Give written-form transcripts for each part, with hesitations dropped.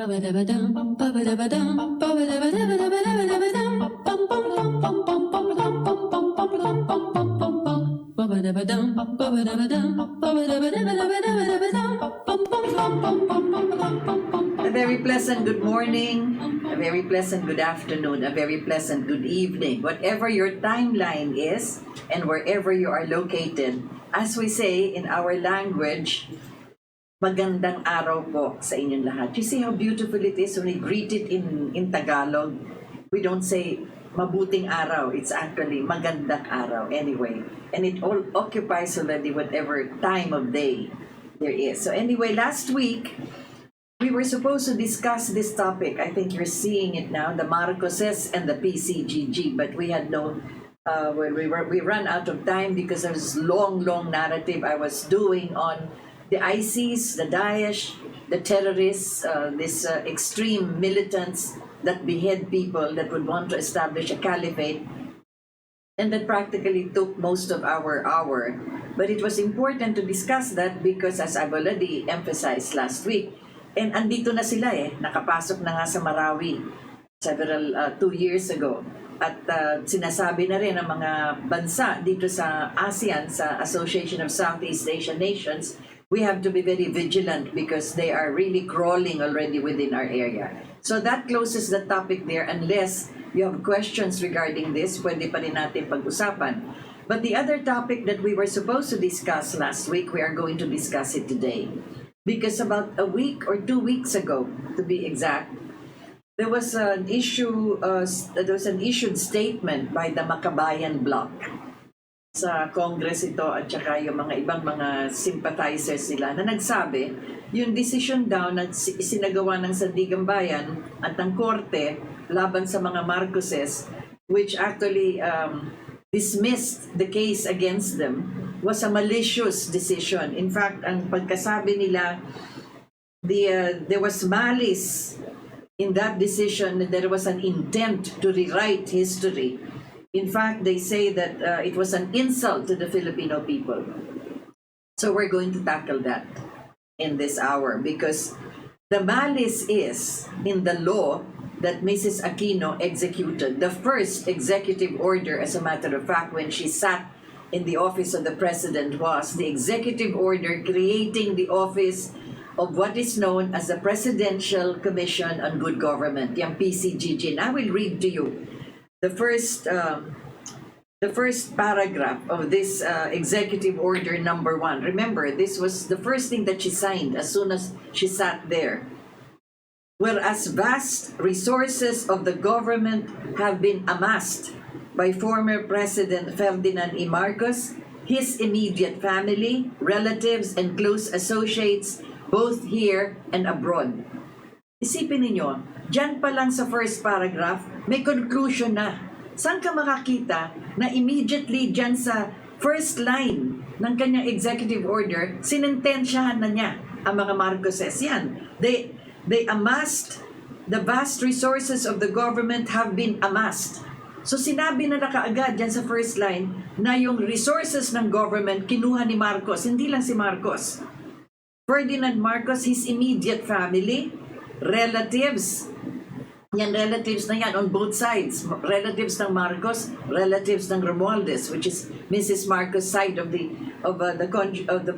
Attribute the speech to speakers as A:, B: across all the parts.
A: A very pleasant good morning, a very pleasant good afternoon, a very pleasant good evening, whatever your timeline is and wherever you are located. As we say in our language, magandang araw po sa inyong lahat. You see how beautiful it is when we greet it in Tagalog? We don't say mabuting araw, it's actually magandang araw anyway. And it all occupies already whatever time of day there is. So anyway, last week, we were supposed to discuss this topic. I think you're seeing it now, the Marcoses and the PCGG, but we had no, we ran out of time because there was long narrative I was doing on the ISIS, the Daesh, the terrorists, these extreme militants that behead people that would want to establish a caliphate, and that practically took most of our hour. But it was important to discuss that because, as I've already emphasized last week, and andito na sila nakapasok na nga sa Marawi several 2 years ago. At sinasabi na rin ng mga bansa dito sa ASEAN, sa Association of Southeast Asian Nations, we have to be very vigilant because they are really crawling already within our area. So that closes the topic there. Unless you have questions regarding this, pwede pa rin natin pag-usapan. But the other topic that we were supposed to discuss last week, we are going to discuss it today. Because about a week or 2 weeks ago, to be exact, there was an issued statement by the Makabayan Bloc sa Congress ito at saka yung mga ibang mga sympathizers nila na nagsabi yung decision daw na isinagawa ng Sandigang Bayan at ng Korte laban sa mga Marcoses, which actually dismissed the case against them, was a malicious decision. In fact, ang pagkasabi nila, there was malice in that decision, there was an intent to rewrite history. In fact, they say that it was an insult to the Filipino people. So we're going to tackle that in this hour because the malice is in the law that Mrs. Aquino executed. The first executive order, as a matter of fact, when she sat in the office of the president, was the executive order creating the office of what is known as the Presidential Commission on Good Government, yung PCGG. And I will read to you the first paragraph of this executive order number 1. Remember, this was the first thing that she signed as soon as she sat there. Whereas vast resources of the government have been amassed by former President Ferdinand E. Marcos, his immediate family, relatives, and close associates, both here and abroad. Isipin ninyo, dyan pa lang sa first paragraph, may conclusion na. Saan ka makakita na immediately dyan sa first line ng kanyang executive order, sinentensyahan na niya ang mga Marcoses? Yan. They amassed, the vast resources of the government have been amassed. So sinabi na kaagad dyan sa first line na yung resources ng government kinuha ni Marcos, hindi lang si Marcos. Ferdinand Marcos, his immediate family, relatives, yan relatives na yan on both sides, relatives ng Marcos, relatives ng Romualdez, which is Mrs. Marcos' side of the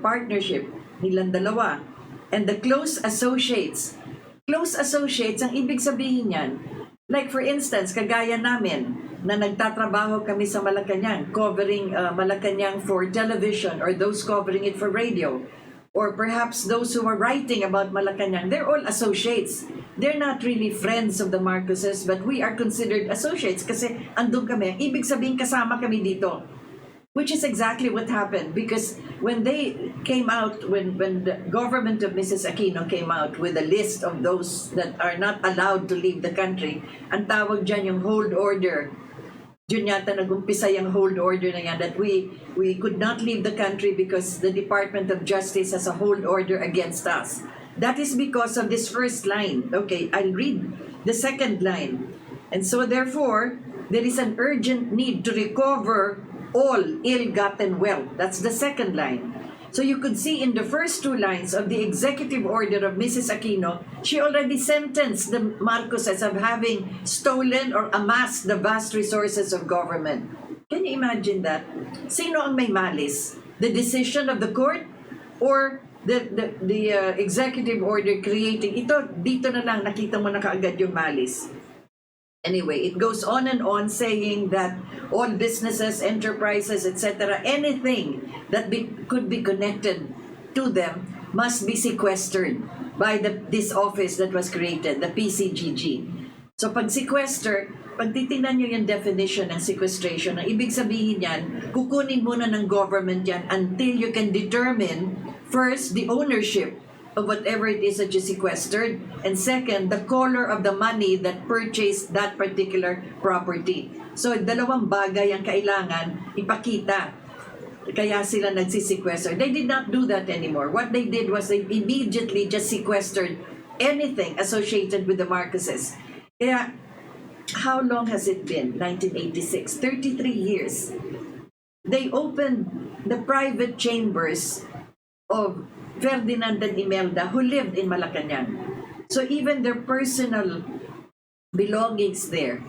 A: partnership nilang dalawa, and the close associates. Close associates, ang ibig sabihin yan, like for instance, kagaya namin, na nagtatrabaho kami sa Malacanang, covering Malacanang for television or those covering it for radio, or perhaps those who are writing about Malacanang, they're all associates. They're not really friends of the Marcoses, but we are considered associates kasi andun kami. Ibig sabihin kasama kami dito. Which is exactly what happened because when they came out, when the government of Mrs. Aquino came out with a list of those that are not allowed to leave the country, ang tawag dyan yung hold order. Diyan yata nag-umpisa yung hold order na yan that we could not leave the country because the Department of Justice has a hold order against us. That is because of this first line. Okay, I'll read the second line. And so therefore, there is an urgent need to recover all ill-gotten wealth. That's the second line. So you could see in the first two lines of the executive order of Mrs. Aquino, she already sentenced the Marcoses of having stolen or amassed the vast resources of government. Can you imagine that? Sino ang may malis? The decision of the court or the executive order creating? Ito, dito na lang, nakita mo na kaagad yung malis. Anyway, it goes on and on saying that all businesses, enterprises, etc., anything that could be connected to them must be sequestered by this office that was created, the PCGG. So pag sequester, pag titingnan nyo yung definition ng sequestration, ang ibig sabihin yan, kukunin muna ng government yan until you can determine first the ownership of whatever it is that you sequestered, and second, the color of the money that purchased that particular property. So, dalawang bagay ang kailangan ipakita. Kaya sila nagsisequester. They did not do that anymore. What they did was they immediately just sequestered anything associated with the Marcoses. Kaya, how long has it been? 1986, 33 years. They opened the private chambers of Ferdinand and Imelda, who lived in Malacanang. So even their personal belongings there,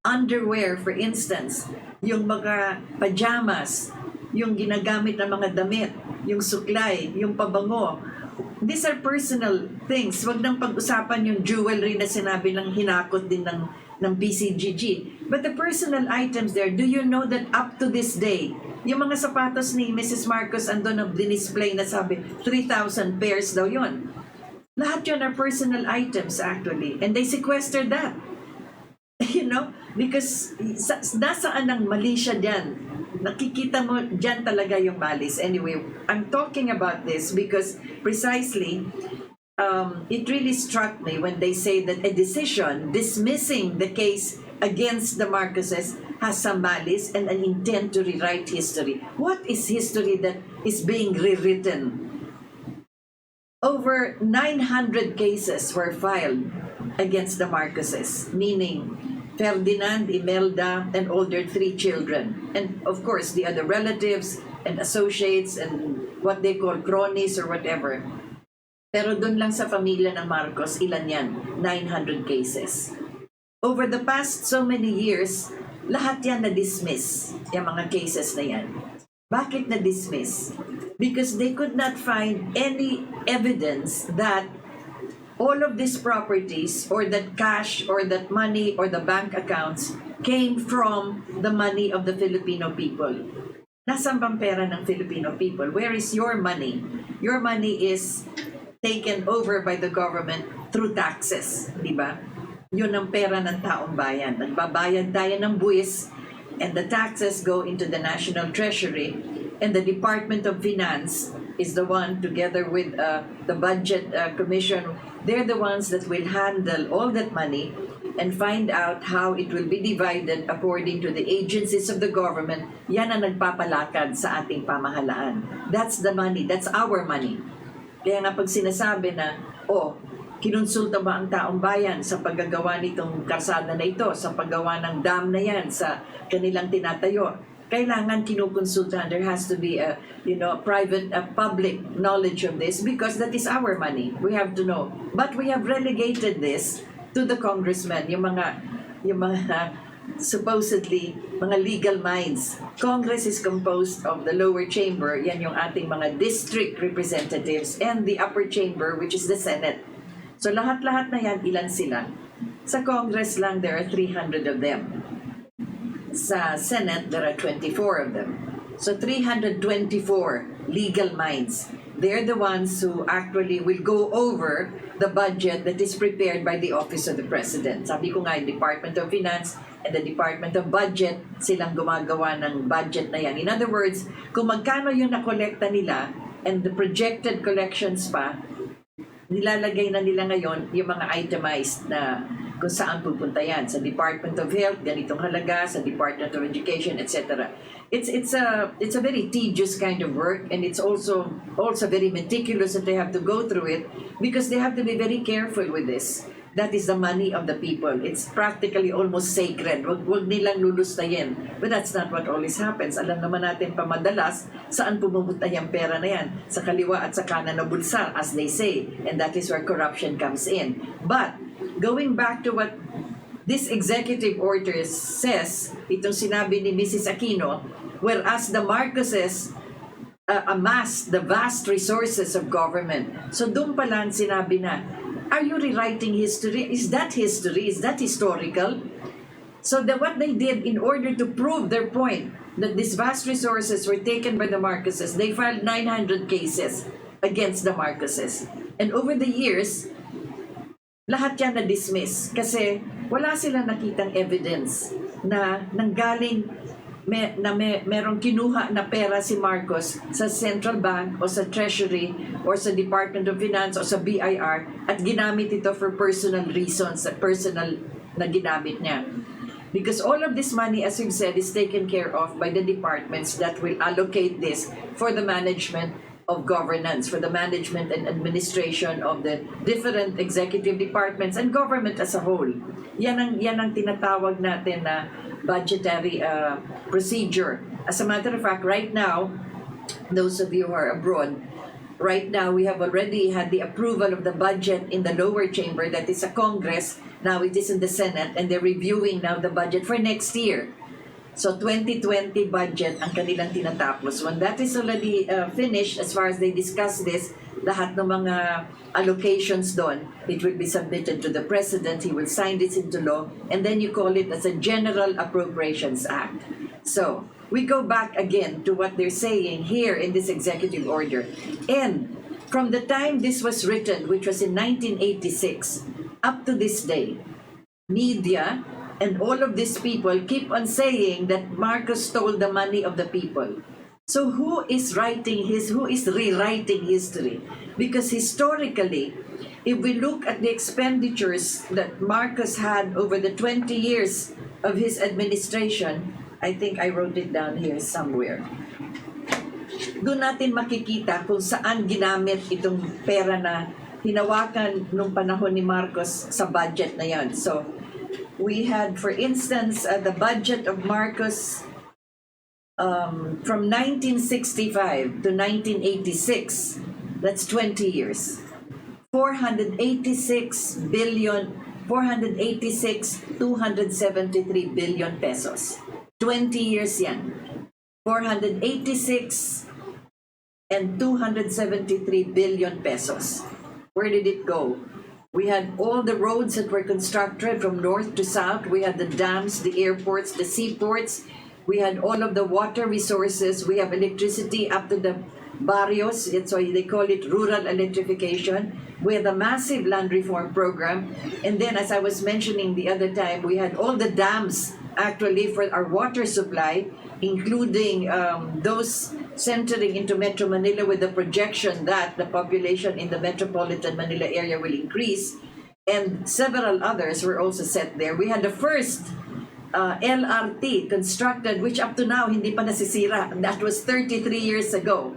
A: underwear for instance, yung mga pajamas, yung ginagamit ng mga damit, yung suklay, yung pabango, these are personal things. Wag nang pag-usapan yung jewelry na sinabi ng hinakot din ng PCGG. But the personal items there, do you know that up to this day, yung mga sapatos ni Mrs. Marcos andun ang display na sabi, 3,000 pairs daw yun. Lahat yun are personal items actually. And they sequestered that. You know? Because nasaan ang mali siya dyan? Nakikita mo dyan talaga yung malis. Anyway, I'm talking about this because precisely, it really struck me when they say that a decision dismissing the case against the Marcoses has some malice and an intent to rewrite history. What is history that is being rewritten? Over 900 cases were filed against the Marcoses, meaning Ferdinand, Imelda, and all their 3 children. And of course, the other relatives and associates and what they call cronies or whatever. Pero dun lang sa pamilya ng Marcos, ilan yan? 900 cases. Over the past so many years, lahat yan na-dismiss, yung mga cases na yan. Bakit na-dismiss? Because they could not find any evidence that all of these properties or that cash or that money or the bank accounts came from the money of the Filipino people. Nasaan bang pera ng Filipino people? Where is your money? Your money is taken over by the government through taxes, di ba? Yun ang pera ng taong bayan. Nagbabayad tayo ng buwis and the taxes go into the National Treasury and the Department of Finance is the one together with the Budget Commission. They're the ones that will handle all that money and find out how it will be divided according to the agencies of the government. Yan ang nagpapalakad sa ating pamahalaan. That's the money. That's our money. Kaya nga pag sinasabi na, kinonsulta ba ang taong bayan sa paggagawa nitong kalsada na ito, sa paggawa ng dam na yan, sa kanilang tinatayo? Kailangan kinukonsultahan. There has to be a private, public knowledge of this because that is our money. We have to know. But we have relegated this to the congressmen, yung mga supposedly mga legal minds. Congress is composed of the lower chamber, yan yung ating mga district representatives, and the upper chamber, which is the Senate. So lahat-lahat na yan, ilan sila? Sa Congress lang, there are 300 of them. Sa Senate, there are 24 of them. So 324 legal minds. They're the ones who actually will go over the budget that is prepared by the Office of the President. Sabi ko nga, yung Department of Finance and the Department of Budget, silang gumagawa ng budget na yan. In other words, kung magkano yung nakolekta nila and the projected collections pa, nilalagay na nila ngayon yung mga itemized na kung saan pupunta yan. Sa Department of Health, ganitong halaga, sa Department of Education, etc. It's a very tedious kind of work, and it's also very meticulous that they have to go through it because they have to be very careful with this. That is the money of the people. It's practically almost sacred. Wag nilang lulustayin. But that's not what always happens. Alam naman natin pa madalas saan pumupunta yung pera na yan. Sa kaliwa at sa kanan na bulsa, as they say. And that is where corruption comes in. But, going back to what this executive order says, itong sinabi ni Mrs. Aquino, whereas the Marcoses amassed the vast resources of government. So doon pa lang sinabi na, are you rewriting history? Is that history? Is that historical? So what they did in order to prove their point that these vast resources were taken by the Marcoses, they filed 900 cases against the Marcoses. And over the years, lahat yan na-dismiss kasi wala silang nakitang evidence na nanggaling merong kinuha na pera si Marcos sa Central Bank o sa Treasury or sa Department of Finance o sa BIR at ginamit ito for personal reasons, personal na ginamit niya. Because all of this money, as we've said, is taken care of by the departments that will allocate this for the management of governance, for the management and administration of the different executive departments and government as a whole. Yan ang tinatawag natin na budgetary procedure. As a matter of fact, right now, those of you who are abroad, right now we have already had the approval of the budget in the lower chamber, that is a Congress. Now it is in the Senate, and they're reviewing now the budget for next year. So 2020 budget ang kanilang tinatapos. When that is already finished, as far as they discuss this, lahat ng mga allocations doon, it will be submitted to the President. He will sign this into law, and then you call it as a General Appropriations Act. So we go back again to what they're saying here in this executive order. And from the time this was written, which was in 1986, up to this day, media and all of these people keep on saying that Marcos stole the money of the people. So who is rewriting history? Because historically, if we look at the expenditures that Marcos had over the 20 years of his administration, I think I wrote it down here somewhere. Doon natin makikita kung saan ginamit itong pera na hinawakan nung panahon ni Marcos sa budget na yan. So, we had, for instance, the budget of Marcos from 1965 to 1986. That's 20 years. 486, 273 billion pesos. 20 years yan. 486 and 273 billion pesos. Where did it go? We had all the roads that were constructed from north to south. We had the dams, the airports, the seaports. We had all of the water resources. We have electricity up to the barrios. So they call it rural electrification. We had a massive land reform program. And then, as I was mentioning the other time, we had all the dams actually for our water supply, including those centering into Metro Manila with the projection that the population in the metropolitan Manila area will increase. And several others were also set there. We had the first LRT constructed, which up to now hindi pa nasisira. That was 33 years ago.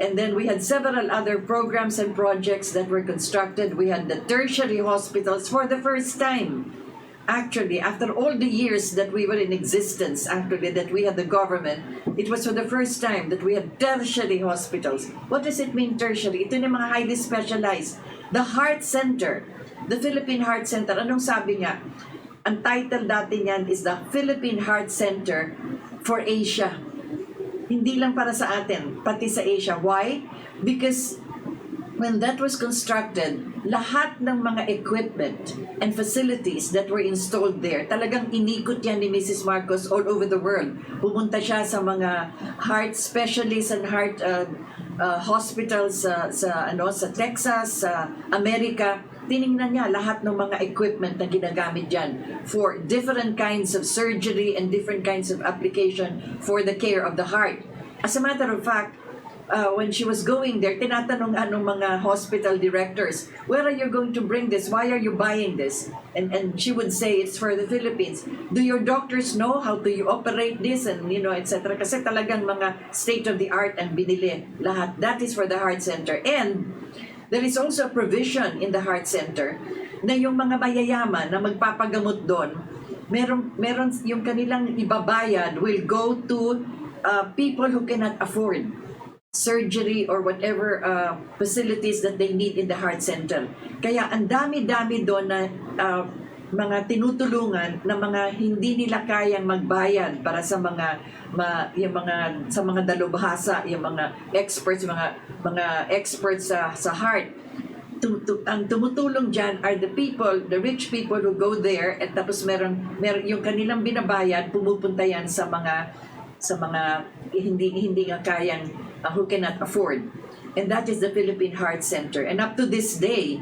A: And then we had several other programs and projects that were constructed. We had the tertiary hospitals for the first time. Actually, after all the years that we were in existence, actually, that we had the government, it was for the first time that we had tertiary hospitals. What does it mean, tertiary? Ito yung mga highly specialized. The Heart Center, the Philippine Heart Center, anong sabi nga? Ang title dati niyan is the Philippine Heart Center for Asia. Hindi lang para sa atin, pati sa Asia. Why? Because when that was constructed, lahat ng mga equipment and facilities that were installed there, talagang inikot yan ni Mrs. Marcos all over the world. Pumunta siya sa mga heart specialists and heart hospitals sa Texas, sa Amerika. Tiningnan niya lahat ng mga equipment na ginagamit dyan for different kinds of surgery and different kinds of application for the care of the heart. As a matter of fact, when she was going there, tinatanong anong mga hospital directors, where are you going to bring this? Why are you buying this? And she would say, it's for the Philippines. Do your doctors know how do you operate this? And, etc. Kasi talagang mga state-of-the-art ang binili lahat. That is for the Heart Center. And there is also a provision in the Heart Center na yung mga mayayaman na magpapagamot doon, meron yung kanilang ibabayad will go to people who cannot afford surgery or whatever facilities that they need in the heart center. Kaya ang dami-dami doon na mga tinutulungan na mga hindi nila kayang magbayad para sa sa mga dalubhasa, yung mga experts, mga experts sa heart. Ang tumutulong dyan are the rich people who go there, at tapos meron yung kanilang binabayad, pumupunta yan sa mga hindi nga kayang who cannot afford. And that is the Philippine Heart Center. And up to this day,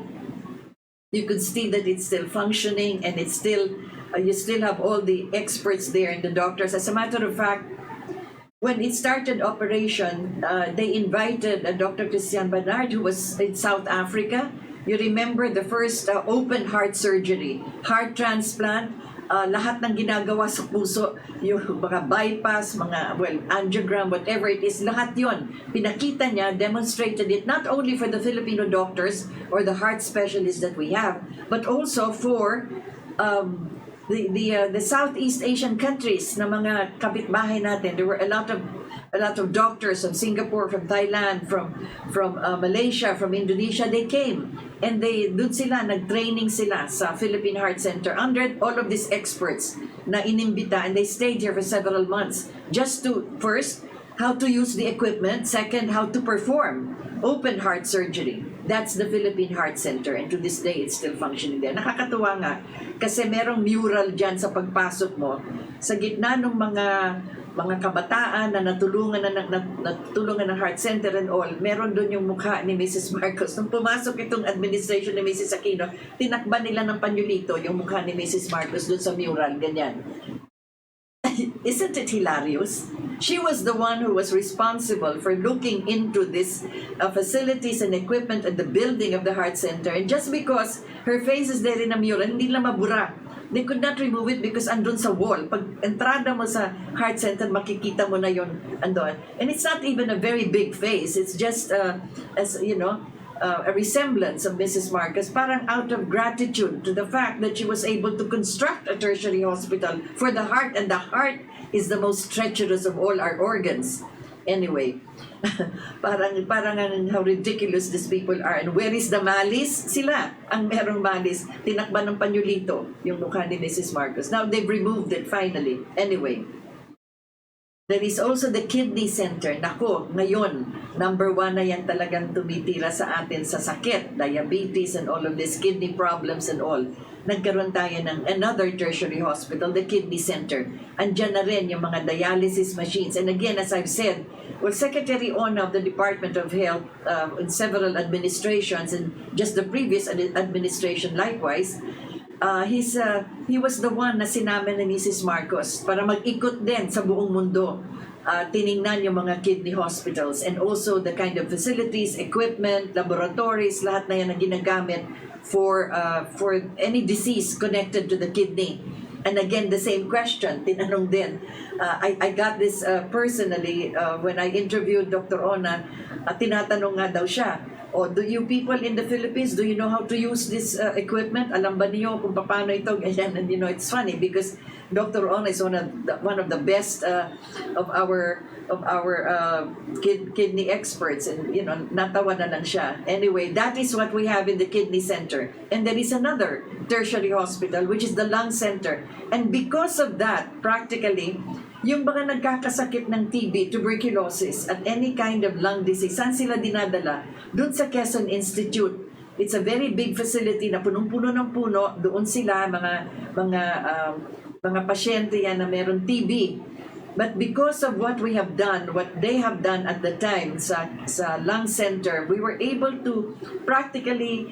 A: you could see that it's still functioning, and it's still you still have all the experts there and the doctors. As a matter of fact, when it started operation, they invited Dr. Christian Bernard, who was in South Africa. You remember the first open heart surgery, heart transplant, lahat ng ginagawa sa puso, yung mga bypass, angiogram, whatever it is, lahat yon pinakita niya, demonstrated it not only for the Filipino doctors or the heart specialists that we have, but also for the Southeast Asian countries na mga kapitbahay natin. There were a lot of doctors from Singapore, from Thailand, from Malaysia, from Indonesia. They came, and nag-training sila sa Philippine Heart Center under all of these experts na inimbita, and they stayed here for several months just to, first, how to use the equipment, second, how to perform open heart surgery. That's the Philippine Heart Center, and to this day, it's still functioning there. Nakakatuwa nga, kasi merong mural dyan sa pagpasok mo, sa gitna ng mga kabataan na natulungan ng Heart Center and all, meron doon yung mukha ni Mrs. Marcos. Nung pumasok itong administration ni Mrs. Aquino, tinakban nila ng panyulito yung mukha ni Mrs. Marcos doon sa mural, ganyan. Isn't it hilarious? She was the one who was responsible for looking into this facilities and equipment and the building of the Heart Center. And just because her face is there in a mural, hindi lang mabura. They could not remove it because andun sa wall. Pag entrada mo sa Heart Center, makikita mo na yon andun. And it's not even a very big face. It's just, a resemblance of Mrs. Marcos, parang out of gratitude to the fact that she was able to construct a tertiary hospital for the heart, and the heart is the most treacherous of all our organs. Anyway, parang how ridiculous these people are. And where is the malice? Sila ang merong malice. Tinakban ng panyulito yung mukha ni Mrs. Marcos. Now they've removed it finally. Anyway, there is also the kidney center. Nako, ngayon, number 1 na yan talagang tumitira sa atin sa sakit, diabetes and all of this, kidney problems and all. Nagkaroon tayo ng another tertiary hospital, the kidney center. Andyan na rin yung mga dialysis machines. And again, as I've said, Secretary Ona of the Department of Health in several administrations, and just the previous administration likewise, he was the one na sinama ni Mrs. Marcos para mag-ikot din sa buong mundo. Tiningnan yung mga kidney hospitals and also the kind of facilities, equipment, laboratories, lahat na yan na ginagamit for any disease connected to the kidney. And again, the same question, tinanong din. I got this personally when I interviewed Dr. Ona, tinatanong nga daw siya, do you people in the Philippines, do you know how to use this equipment? Alam ba niyo kung paano ito? Ganyan. And it's funny because Dr. Ona is one of the best of our kidney experts, and natawa na lang siya. Anyway, that is what we have in the kidney center. And there is another tertiary hospital, which is the lung center. And because of that, practically, yung mga nagkakasakit ng TB, tuberculosis, at any kind of lung disease, saan sila dinadala? Doon sa Quezon Institute. It's a very big facility na punong-puno ng puno. Doon sila, mga pasyente yan na meron TB. But because of what we have done, what they have done at the time sa lung center, we were able to practically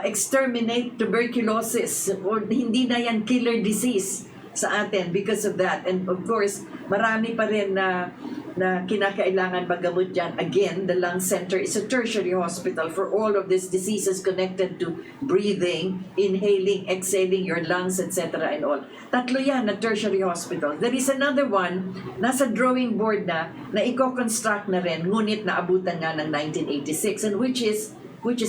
A: exterminate tuberculosis. Or hindi na yan killer disease sa atin because of that. And of course, marami pa rin na kinakailangan magamot dyan. Again, the lung center is a tertiary hospital for all of these diseases connected to breathing, inhaling, exhaling your lungs, etc. and all. Tatlo yan na tertiary hospital. There is another one, nasa drawing board na i-construct na rin, ngunit naabutan nga ng 1986. And which is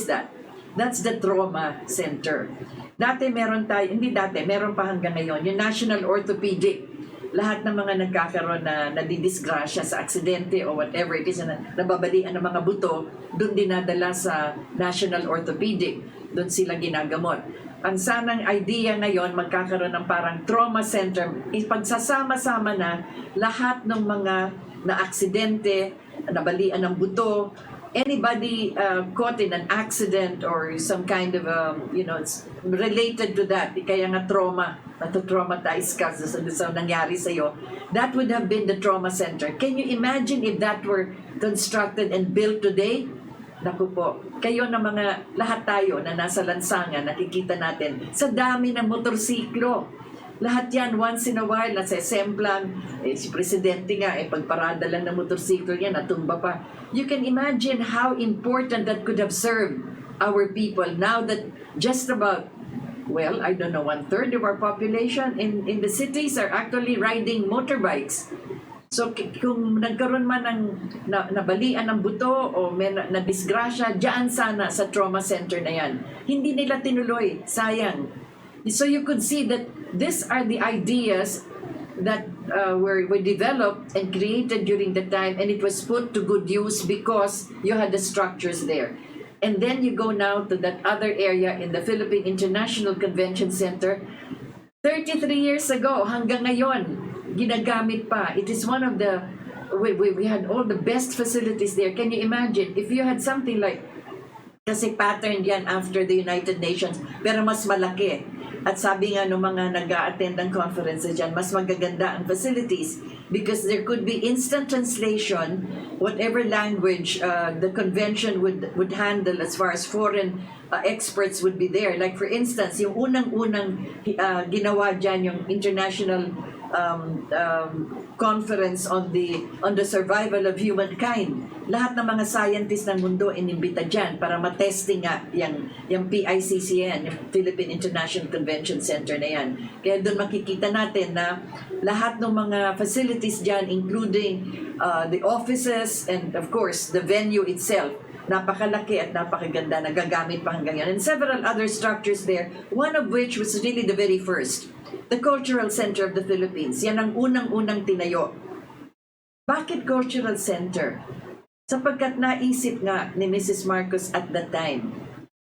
A: that? That's the trauma center. Dati meron tayo, hindi dati, meron pa hanggang ngayon, yung National Orthopedic. Lahat ng mga nagkakaroon na nadidisgrasya sa aksidente o whatever it is na nababalian ng mga buto, doon dinadala sa National Orthopedic. Doon sila ginagamot. Ang sanang idea ngayon, magkakaroon ng parang trauma center, ipagsasama-sama na lahat ng mga na-aksidente, nabalian ng buto, anybody caught in an accident or some kind of it's related to that, kaya nga trauma, natu-traumatize ka sa nangyari sa'yo, that would have been the trauma center. Can you imagine if that were constructed and built today? Naku po, kayo na mga, lahat tayo na nasa lansangan, nakikita natin, sa dami ng motorsiklo. Lahat yan, once in a while, nasa semplang, si Presidente nga, pagparada lang ng motorsiklo niya, natumba pa. You can imagine how important that could have served our people now that just about, well, I don't know, 1/3 of our population in the cities are actually riding motorbikes. So kung nagkaroon man ng nabalian ng buto o may na-disgrasya, diyan sana sa trauma center na yan. Hindi nila tinuloy, sayang. So you could see that these are the ideas that were developed and created during the time, and it was put to good use because you had the structures there. And then you go now to that other area in the Philippine International Convention Center. 33 years ago, hanggang ngayon, ginagamit pa. It is one of the, we had all the best facilities there. Can you imagine, if you had something like, kasi patterned yan after the United Nations, pero mas malaki. At sabi nga ng mga nag-a-attend ng conferences dyan, mas magaganda ang facilities because there could be instant translation, whatever language the convention would handle as far as foreign experts would be there. Like for instance, yung unang-unang ginawa dyan, yung international conference on the survival of humankind. Lahat ng mga scientists ng mundo inimbita dyan para matesting nga yung PICCN, yung Philippine International Convention Center na yan. Kaya doon makikita natin na lahat ng mga facilities dyan, including the offices and of course the venue itself, napakalaki at napakaganda, nagagamit pa hanggang yan. And several other structures there, one of which was really the very first, the Cultural Center of the Philippines. Yan ang unang-unang tinayo. Bakit Cultural Center? Sapagkat naisip nga ni Mrs. Marcos at that time,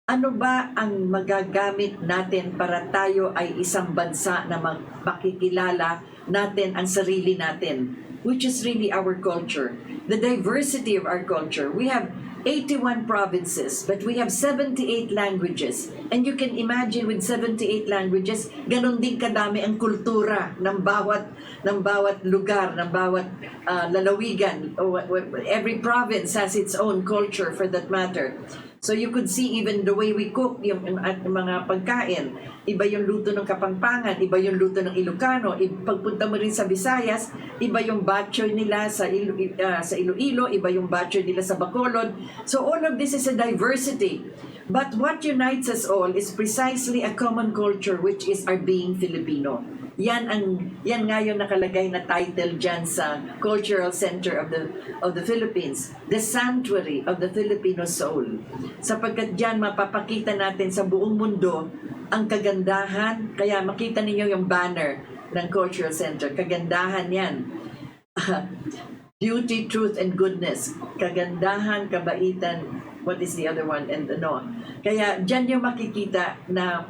A: ano ba ang magagamit natin para tayo ay isang bansa na makikilala natin ang sarili natin, which is really our culture, the diversity of our culture. We have 81 provinces, but we have 78 languages. And you can imagine with 78 languages, ganun din kadami ang kultura ng bawat lugar, ng bawat lalawigan. Every province has its own culture for that matter. So you could see even the way we cook yung mga pagkain. Iba yung luto ng Kapampangan, iba yung luto ng Ilocano. Pagpunta mo rin sa Visayas, iba yung batchoy nila sa Iloilo, iba yung batchoy nila sa Bacolod. So all of this is a diversity. But what unites us all is precisely a common culture, which is our being Filipino. Yan nga yung nakalagay na title dyan sa Cultural Center of the Philippines, the Sanctuary of the Filipino Soul. Sapagkat dyan mapapakita natin sa buong mundo ang kagandahan, kaya makita ninyo yung banner ng Cultural Center, kagandahan yan. Beauty, truth, and goodness. Kagandahan, kabaitan, what is the other one? And ano. Kaya dyan yung makikita na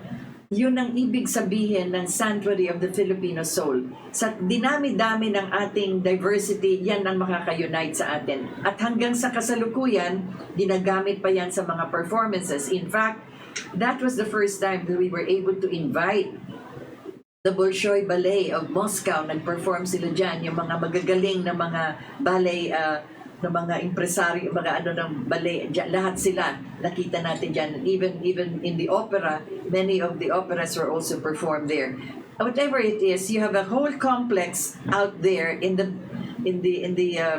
A: yun ang ibig sabihin ng Sanctuary of the Filipino Soul. Sa dinami-dami ng ating diversity, yan ang makaka-unite sa atin. At hanggang sa kasalukuyan, ginagamit pa yan sa mga performances. In fact, that was the first time that we were able to invite the Bolshoi Ballet of Moscow. Nag-perform sila dyan, yung mga magagaling na mga ballet ng mga impresaryo, mga ng ballet, lahat sila nakita natin dyan. Even in the opera, many of the operas were also performed there. Whatever it is, you have a whole complex out there in the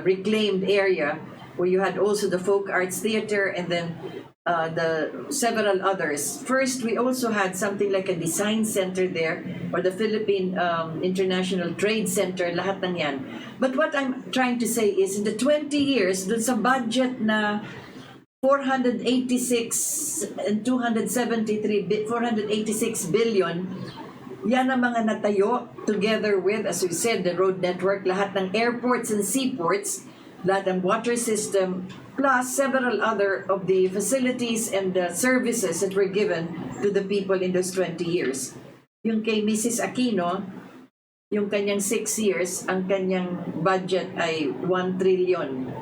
A: reclaimed area where you had also the folk arts theater and then the several others. First, we also had something like a design center there, or the Philippine International Trade Center, lahat ng yan. But what I'm trying to say is, in the 20 years, dun sa budget na 486 and 486 billion, yan ang mga natayo together with, as we said, the road network, lahat ng airports and seaports, lahat ng water system, plus several other of the facilities and the services that were given to the people in those 20 years. Yung kay Mrs. Aquino, yung kanyang 6 years, ang kanyang budget ay 1 trillion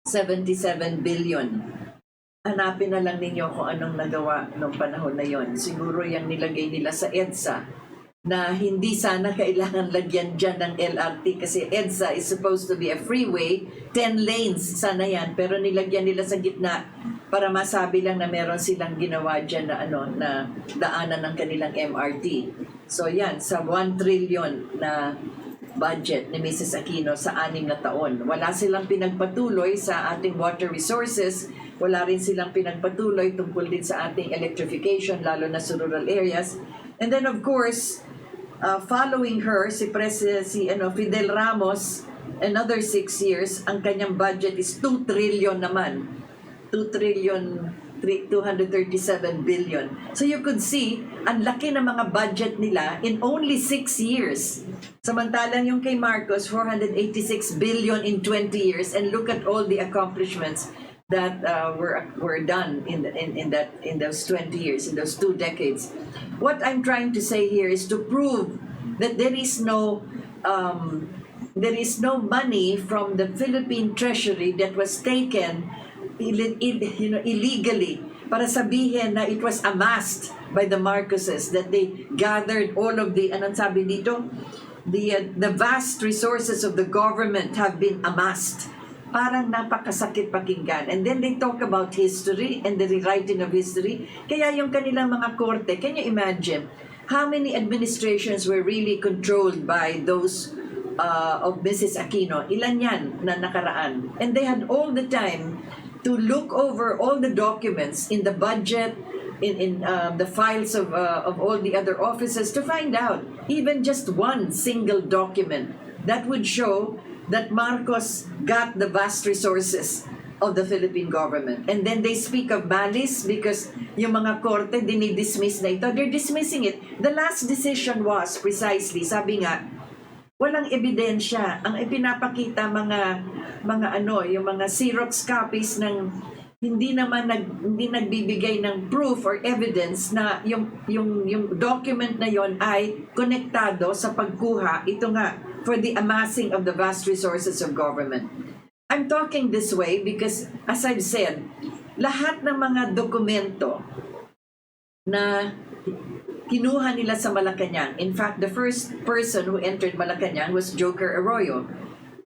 A: 77 billion. Hanapin na lang ninyo kung anong nagawa noong panahon na yon. Siguro yung nilagay nila sa EDSA na hindi sana kailangan lagyan dyan ng LRT kasi EDSA is supposed to be a freeway, 10 lanes sana yan, pero nilagyan nila sa gitna para masabi lang na meron silang ginawa dyan na, na daanan ng kanilang MRT. So yan, sa 1 trillion na budget ni Mrs. Aquino sa 6 na taon. Wala silang pinagpatuloy sa ating water resources, wala rin silang pinagpatuloy tungkol din sa ating electrification, lalo na sa rural areas. And then of course, following her, si Fidel Ramos, another 6 years, ang kanyang budget is 2 trillion naman. 2 trillion 237 billion. So you could see, ang laki ng mga budget nila in only 6 years. Samantalang yung kay Marcos, 486 billion in 20 years, and look at all the accomplishments that were done in those 20 years, in those 2 decades. What I'm trying to say here is to prove that there is no money from the Philippine Treasury that was taken illegally para sabihin na it was amassed by the Marcoses, that they gathered all of the, anong sabi dito? The vast resources of the government have been amassed. Parang napakasakit pakinggan. And then they talk about history and the rewriting of history. Kaya yung kanilang mga korte, can you imagine how many administrations were really controlled by those of Mrs. Aquino? Ilan yan na nakaraan? And they had all the time to look over all the documents in the budget, in the files of all the other offices, to find out even just one single document that would show that Marcos got the vast resources of the Philippine government. And then they speak of malice because yung mga korte dinidismiss na ito. They're dismissing it. The last decision was precisely, sabi nga, walang ebidensya. Ang ipinapakita yung mga Xerox copies ng hindi nagbibigay ng proof or evidence na yung document na yon ay konektado sa pagkuha, ito nga, for the amassing of the vast resources of government. I'm talking this way because, as I've said, lahat ng mga dokumento na kinuha nila sa Malacanang. In fact, the first person who entered Malacanang was Joker Arroyo.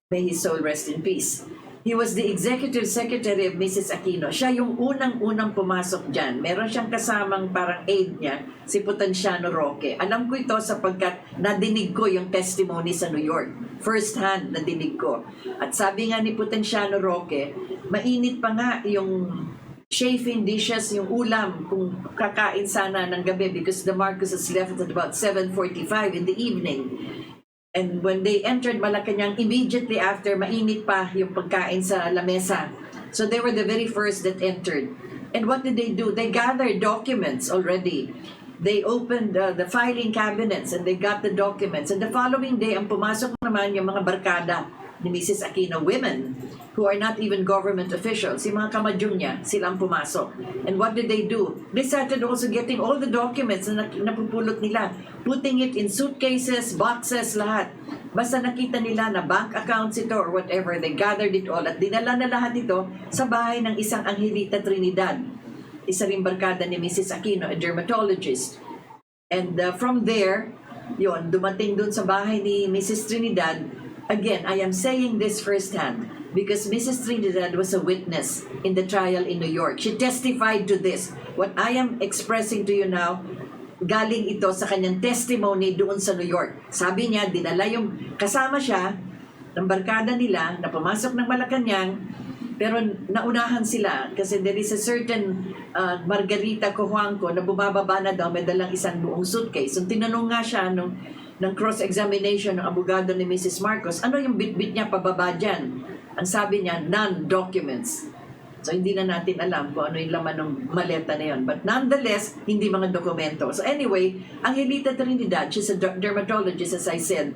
A: May his soul rest in peace. He was the executive secretary of Mrs. Aquino. Siya yung unang-unang pumasok dyan. Meron siyang kasamang parang aide niya, si Potenciano Roque. Alam ko ito sapagkat nadinig ko yung testimony sa New York. First hand nadinig ko. At sabi nga ni Potenciano Roque, mainit pa nga yung chafing dishes, yung ulam, kung kakain sana ng gabi because the Marcoses left at about 7:45 in the evening. And when they entered Malacanang, immediately after, mainit pa yung pagkain sa lamesa. So they were the very first that entered. And what did they do? They gathered documents already. They opened the filing cabinets and they got the documents. And the following day, ang pumasok naman yung mga barkada ni Mrs. Aquino, women who are not even government officials, yung mga kamadyong niya, silang pumasok. And what did they do? They started also getting all the documents na napupulot nila, putting it in suitcases, boxes, lahat. Basta nakita nila na bank accounts ito or whatever, they gathered it all at dinala na lahat ito sa bahay ng isang Angelita Trinidad, isa ring barkada ni Mrs. Aquino, a dermatologist. And from there, yon dumating dun sa bahay ni Mrs. Trinidad. Again, I am saying this firsthand because Mrs. Trinidad was a witness in the trial in New York. She testified to this. What I am expressing to you now, galing ito sa kanyang testimony doon sa New York. Sabi niya, dinala yung kasama siya ng barkada nila na pumasok ng Malacanang, pero naunahan sila kasi there is a certain Margarita Cojuangco na bumababa na daw, may dalang isang buong suitcase. So tinanong nga siya ng cross-examination ng abogado ni Mrs. Marcos, ano yung bitbit niya pababa dyan? Ang sabi niya, non-documents. So hindi na natin alam kung ano yung laman ng maleta na yun. But nonetheless, hindi mga dokumento. So anyway, ang Rita Trinidad, she's a dermatologist, as I said.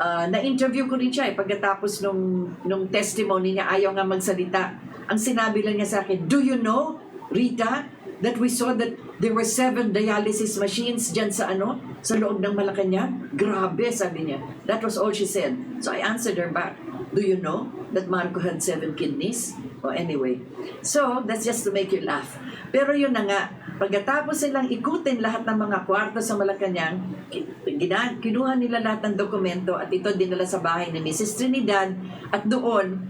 A: Na-interview ko rin siya pagkatapos nung testimony niya, ayaw nga magsalita. Ang sinabi lang niya sa akin, "Do you know, Rita, that we saw that there were 7 dialysis machines dyan sa sa loob ng Malacanang?" Grabe, sabi niya. That was all she said. So I answered her back, "Do you know that Marco had 7 kidneys?" Oh, anyway. So, that's just to make you laugh. Pero yun na nga, pagkatapos silang ikutin lahat ng mga kwarto sa Malacanang, kinuha nila lahat ng dokumento at ito dinala sa bahay ni Mrs. Trinidad at doon,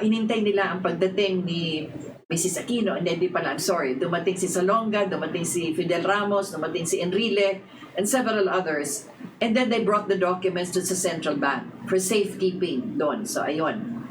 A: inintay nila ang pagdating ni Mrs. Aquino, hindi pala, I'm sorry, dumating si Salonga, dumating si Fidel Ramos, dumating si Enrile, and several others. And then they brought the documents to the central bank for safekeeping doon. So, ayun.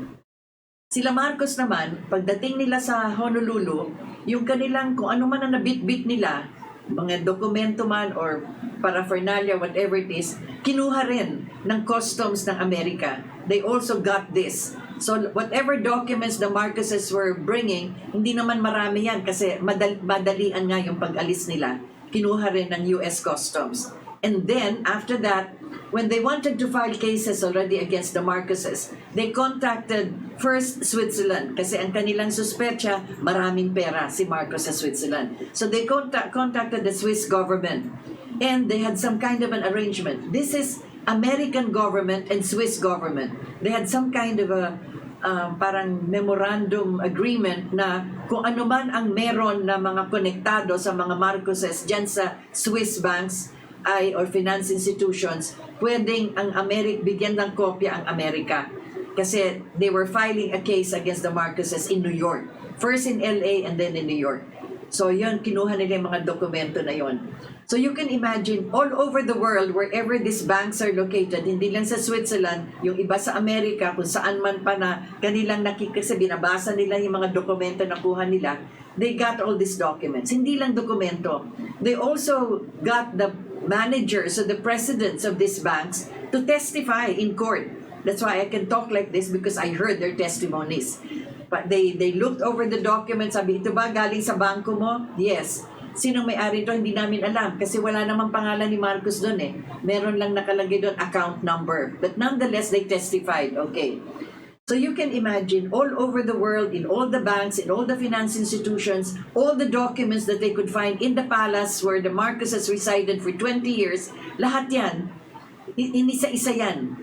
A: Sila Marcos naman, pagdating nila sa Honolulu, yung kanilang, kung ano man ang nabitbit nila, mga dokumento man or paraphernalia, whatever it is, kinuha rin ng customs ng Amerika. They also got this. So whatever documents the Marcoses were bringing, hindi naman marami yan kasi madalian nga yung pag-alis nila. Kinuha rin ng US Customs. And then, after that, when they wanted to file cases already against the Marcoses, they contacted first Switzerland kasi ang kanilang suspecha, maraming pera si Marcos sa Switzerland. So they contacted the Swiss government and they had some kind of an arrangement. This is American government and Swiss government. They had some kind of a parang memorandum agreement na kung ano man ang meron na mga konektado sa mga Marcoses dyan sa Swiss banks, or finance institutions, pwedeng ang bigyan ng kopya ang Amerika. Kasi they were filing a case against the Marcoses in New York. First in LA and then in New York. So yun, kinuha nila yung mga dokumento na yun. So you can imagine, all over the world, wherever these banks are located, hindi lang sa Switzerland, yung iba sa Amerika, kung saan man pa na kanilang kasi binabasa nila yung mga dokumento na kuha nila, they got all these documents. Hindi lang dokumento. They also got the managers or the presidents of these banks to testify in court. That's why I can talk like this because I heard their testimonies. But they looked over the documents, sabi, ito ba galing sa bangko mo? Yes. Sinong may-ari ito? Hindi namin alam kasi wala namang pangalan ni Marcos doon eh. Meron lang nakalagay doon account number. But nonetheless, they testified. Okay. So you can imagine all over the world, in all the banks, in all the finance institutions, all the documents that they could find in the palace where the Marcoses resided for 20 years, lahat yan, inisa-isa yan.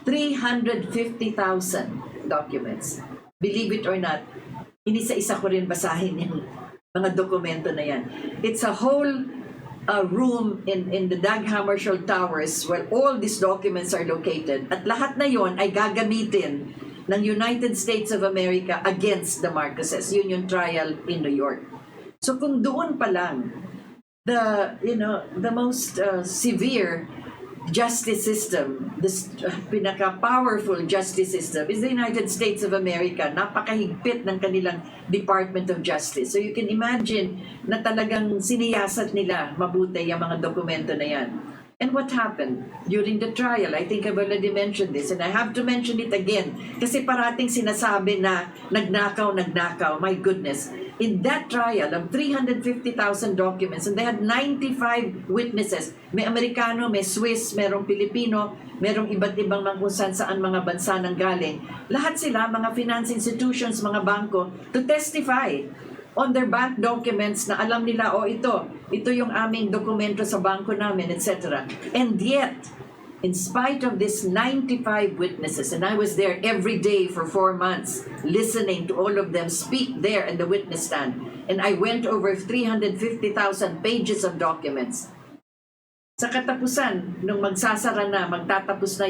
A: 350,000 documents. Believe it or not, inisa-isa ko rin basahin yung mga dokumento na yan. It's a whole room in the Dag Hammarskjöld Towers where all these documents are located. At lahat na yon ay gagamitin ng United States of America against the Marcoses. Yun yung trial in New York. So kung doon pa lang, the most severe justice system, this pinaka-powerful justice system is the United States of America. Napakahigpit ng kanilang Department of Justice. So you can imagine na talagang siniyasat nila mabuti yung mga dokumento na yan. And what happened during the trial? I think I've already mentioned this and I have to mention it again kasi parating sinasabi na nagnakaw. My goodness. In that trial of 350,000 documents and they had 95 witnesses. May Amerikano, may Swiss, merong Pilipino, merong iba't ibang kung saan mga bansa nang galing. Lahat sila, mga finance institutions, mga bangko, to testify on their bank documents na alam nila, ito yung aming dokumento sa bangko namin, etc. And yet, in spite of this 95 witnesses, and I was there every day for 4 months, listening to all of them speak there in the witness stand, and I went over 350,000 pages of documents. Sa katapusan, nung magtatapos na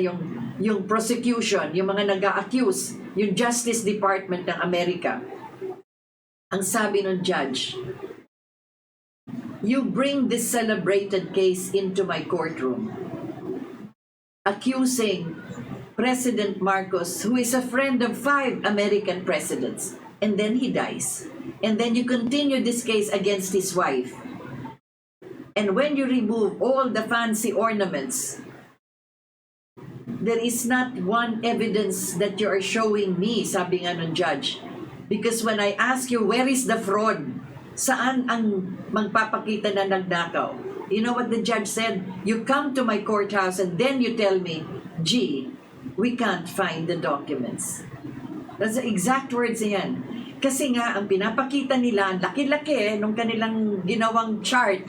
A: yung prosecution, yung mga nag-a-accuse, yung Justice Department ng Amerika, ang sabi ng judge, you bring this celebrated case into my courtroom, accusing President Marcos, who is a friend of 5 American presidents, and then he dies. And then you continue this case against his wife. And when you remove all the fancy ornaments, there is not one evidence that you are showing me, sabi nga ng judge, Because when I ask you, where is the fraud? Saan ang magpapakita na nagnakaw? You know what the judge said? You come to my courthouse and then you tell me, gee, we can't find the documents. That's the exact words yan. Kasi nga, ang pinapakita nila, ang laki-laki nung kanilang ginawang chart,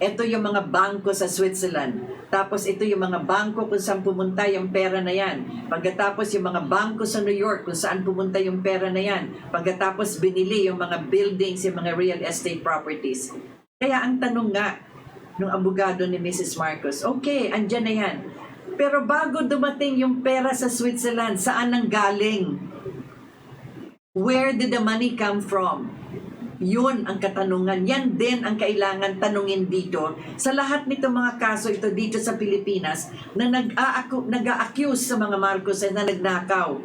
A: ito yung mga bangko sa Switzerland. Tapos ito yung mga bangko kung saan pumunta yung pera na yan. Pagkatapos yung mga bangko sa New York kung saan pumunta yung pera na yan. Pagkatapos binili yung mga buildings, yung mga real estate properties. Kaya ang tanong nga ng abogado ni Mrs. Marcos, okay, andyan na yan. Pero bago dumating yung pera sa Switzerland, saan ang galing? Where did the money come from? Yun ang katanungan. Yan din ang kailangan tanungin dito sa lahat nito mga kaso ito dito sa Pilipinas na nag-a-accuse sa mga Marcoses na nagnakaw.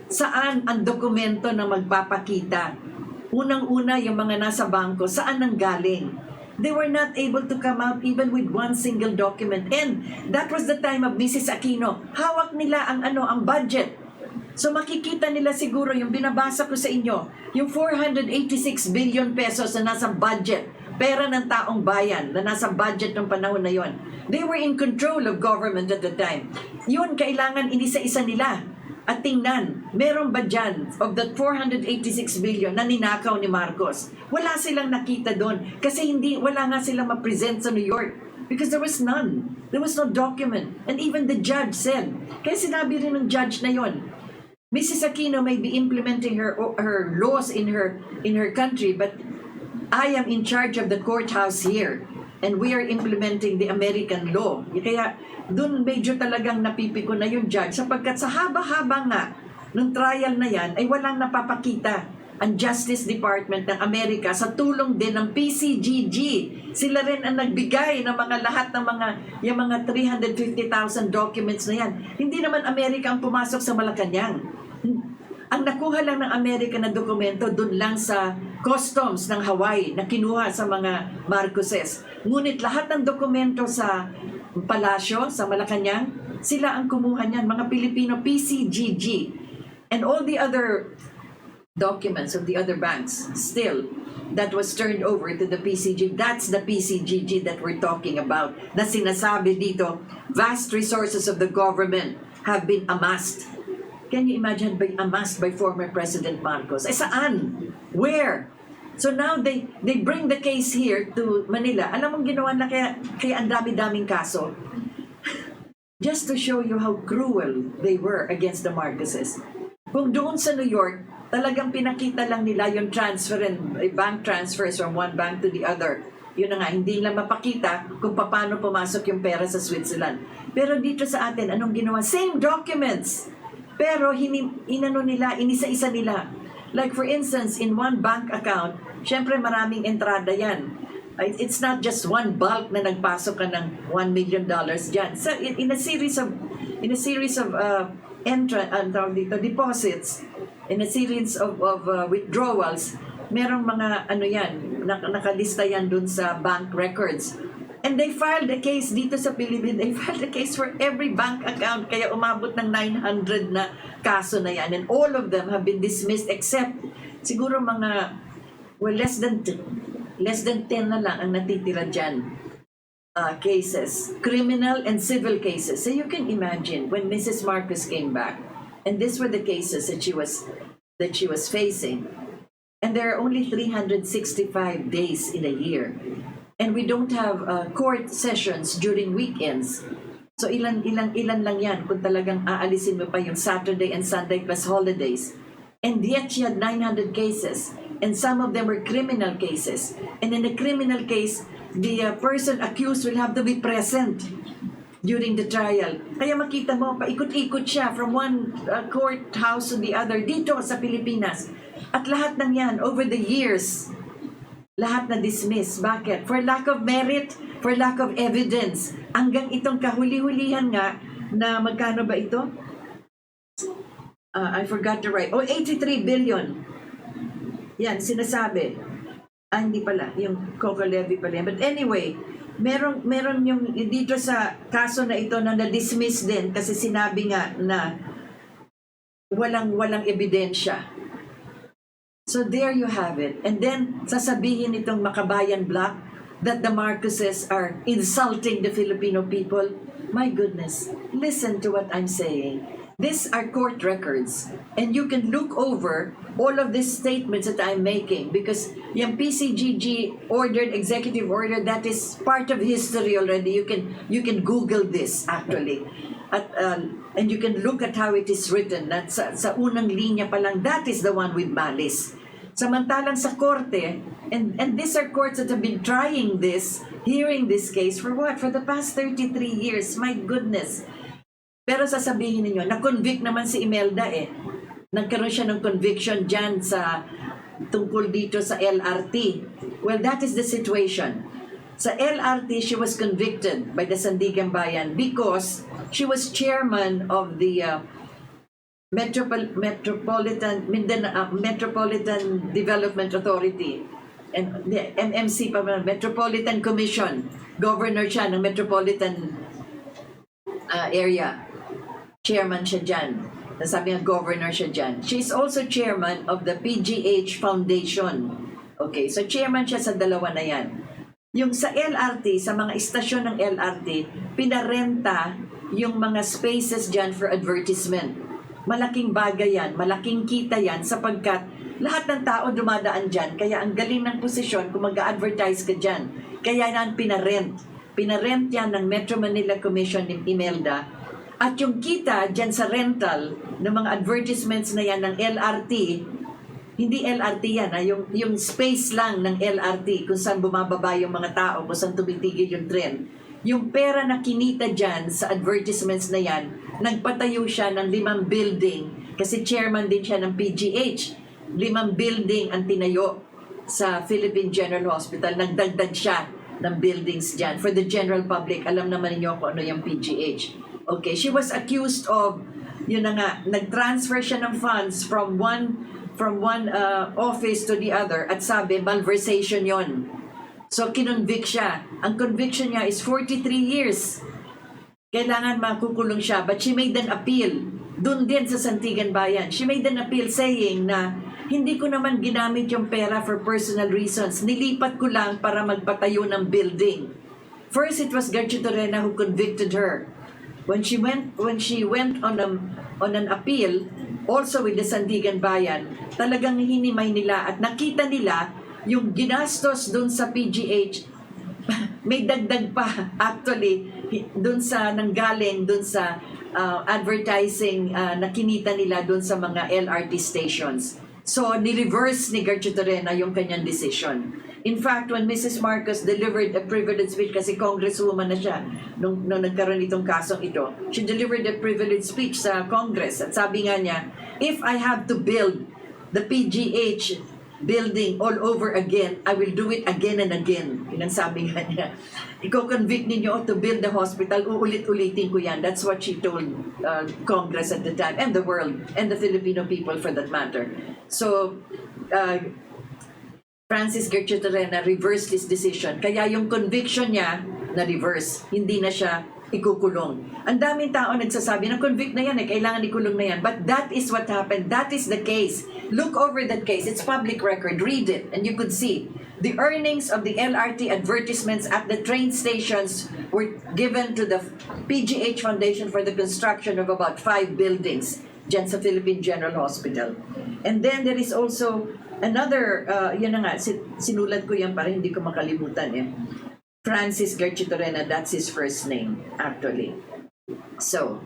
A: Saan ang dokumento na magpapakita? Unang-una yung mga nasa bangko, saan ang galing? They were not able to come out even with one single document. And that was the time of Mrs. Aquino. Hawak nila ang budget. So makikita nila siguro yung binabasa ko sa inyo, yung 486 billion pesos na nasa budget, pera ng taong bayan na nasa budget ng panahon na yon. They were in control of government at the time. Yun, kailangan inisa-isa nila. At tingnan, meron ba dyan of that 486 billion na ninakaw ni Marcos? Wala silang nakita doon kasi wala nga silang ma-present sa New York. Because there was none. There was no document. And even the judge said, kaya sinabi rin ng judge na yon, Mrs. Aquino may be implementing her laws in her country, but I am in charge of the courthouse here, and we are implementing the American law. Kaya doon medyo talagang napipiko na yung judge sapagkat sa haba-haba nga ng trial na yan ay walang napapakita ang Justice Department ng Amerika sa tulong din ng PCGG. Sila rin ang nagbigay ng lahat ng yung mga 350,000 documents na yan. Hindi naman Amerika ang pumasok sa Malacanang. Ang nakuha lang ng Amerika na dokumento doon lang sa customs ng Hawaii na kinuha sa mga Marcoses. Ngunit lahat ng dokumento sa palasyo, sa Malacanang, sila ang kumuha niyan, mga Pilipino, PCGG. And all the other documents of the other banks, still, that was turned over to the PCG. That's the PCGG that we're talking about. Na sinasabi dito, vast resources of the government have been amassed. Can you imagine amassed by former President Marcos? Saan? Where? So now they bring the case here to Manila. Alam mong ginawa na kaya ang dami-daming kaso? Just to show you how cruel they were against the Marcoses. Kung doon sa New York, talagang pinakita lang nila yung transfer and bank transfers from one bank to the other. Yun na nga, hindi lang mapakita kung paano pumasok yung pera sa Switzerland. Pero dito sa atin, anong ginawa? Same documents! Pero inisa-isa nila. Like for instance, in one bank account, syempre maraming entrada yan. It's not just one bulk na nagpasok ka ng $1 million dyan. So in a series of deposits, in a series of withdrawals, merong mga nakalista yan dun sa bank records. And they filed a case dito sa Philippines. They filed a case for every bank account. Kaya umabot ng 900 na kaso na yan. And all of them have been dismissed except siguro mga, less than 10 na lang ang natitira dyan. Cases. Criminal and civil cases. So you can imagine when Mrs. Marcos came back, and these were the cases that she was facing. And there are only 365 days in a year. And we don't have court sessions during weekends. So ilan lang yan kung talagang aalisin mo pa yung Saturday and Sunday plus holidays. And yet she had 900 cases. And some of them were criminal cases. And in a criminal case, the person accused will have to be present during the trial. Kaya makita mo, paikot-ikot siya from one courthouse to the other dito sa Pilipinas. At lahat ng yan, over the years, lahat na dismiss. Bakit? For lack of merit, for lack of evidence. Hanggang itong kahuli-hulihan nga na magkano ba ito? I forgot to write. 83 billion. Yan, sinasabi. Hindi pala. Yung Coco Levy pala. But anyway, meron yung dito sa kaso na ito na na-dismiss din kasi sinabi nga na walang ebidensya. So there you have it. And then sasabihin itong Makabayan Bloc that the Marcoses are insulting the Filipino people. My goodness, listen to what I'm saying. These are court records, and you can look over all of these statements that I'm making because yung PCGG ordered, executive order, that is part of history already. You can Google this actually. And you can look at how it is written. That sa unang linya pa lang, that is the one with malice. Samantalang sa korte, and these are courts that have been trying this, hearing this case for what? For the past 33 years. My goodness. Pero sasabihin ninyo, na-convict naman si Imelda eh. Nagkaroon siya ng conviction dyan sa tungkol dito sa LRT. Well, that is the situation. Sa LRT, she was convicted by the Sandigan Bayan because she was chairman of the Metropolitan Development Authority and the MMC pa, Metropolitan Commission. Governor siya ng Metropolitan area. Chairman siya dyan. Nasabi nga governor siya dyan. She's also chairman of the PGH Foundation. Okay, so chairman siya sa dalawa na yan. Yung sa LRT, sa mga istasyon ng LRT, pinarenta yung mga spaces dyan for advertisement. Malaking bagay yan, malaking kita yan sapagkat lahat ng tao dumadaan dyan. Kaya ang galing ng posisyon kung mag-advertise ka dyan. Kaya yan pinarent. Pinarent yan ng Metro Manila Commission ni Imelda. At yung kita dyan sa rental ng mga advertisements na yan ng LRT, hindi LRT yan, yung space lang ng LRT kung saan bumababa yung mga tao, kung saan tumitigil yung tren. Yung pera na kinita dyan sa advertisements na yan, nagpatayo siya ng 5 building, kasi chairman din siya ng PGH. 5 building ang tinayo sa Philippine General Hospital. Nagdagdag siya ng buildings dyan. For the general public, alam naman niyo kung ano yung PGH. Okay, she was accused of, yun na nga, nag-transfer siya ng funds from one office to the other at sabi, malversation yon. So, kinonvict siya. Ang conviction niya is 43 years. Kailangan makukulong siya. But she made an appeal. Doon din sa Sandigan Bayan. She made an appeal saying na, hindi ko naman ginamit yung pera for personal reasons. Nilipat ko lang para magpatayo ng building. First, it was Gertrude Torrena who convicted her. When she went on an appeal, also with the Sandigan Bayan, talagang hinimay nila at nakita nila yung ginastos dun sa PGH, may dagdag pa actually dun sa nanggaling dun sa advertising na kinita nila dun sa mga LRT stations. So, ni-reverse ni Gertrude Torrena yung kanyang decision. In fact, when Mrs. Marcos delivered a privilege speech, kasi congresswoman na siya nung nagkaroon itong kasong ito, she delivered a privilege speech sa Congress. At sabi nga niya, if I have to build the PGH building all over again, I will do it again and again. Yun ang sabi nga niya. Iko-convict ninyo to build the hospital, uulit-ulitin ko yan. That's what she told Congress at the time, and the world, and the Filipino people for that matter. So, Francis Gertrude Torrena reversed his decision. Kaya yung conviction niya na-reverse. Hindi na siya ikukulong. Ang daming tao nagsasabi na convict na yan kailangan ikulong na yan. But that is what happened. That is the case. Look over that case. It's public record. Read it and you could see. The earnings of the LRT advertisements at the train stations were given to the PGH Foundation for the construction of about 5 buildings dyan sa Philippine General Hospital. And then there is also another, yun na nga, sinulat ko yan para hindi ko makalimutan Francis Gertrude Torrena, that's his first name, actually. So,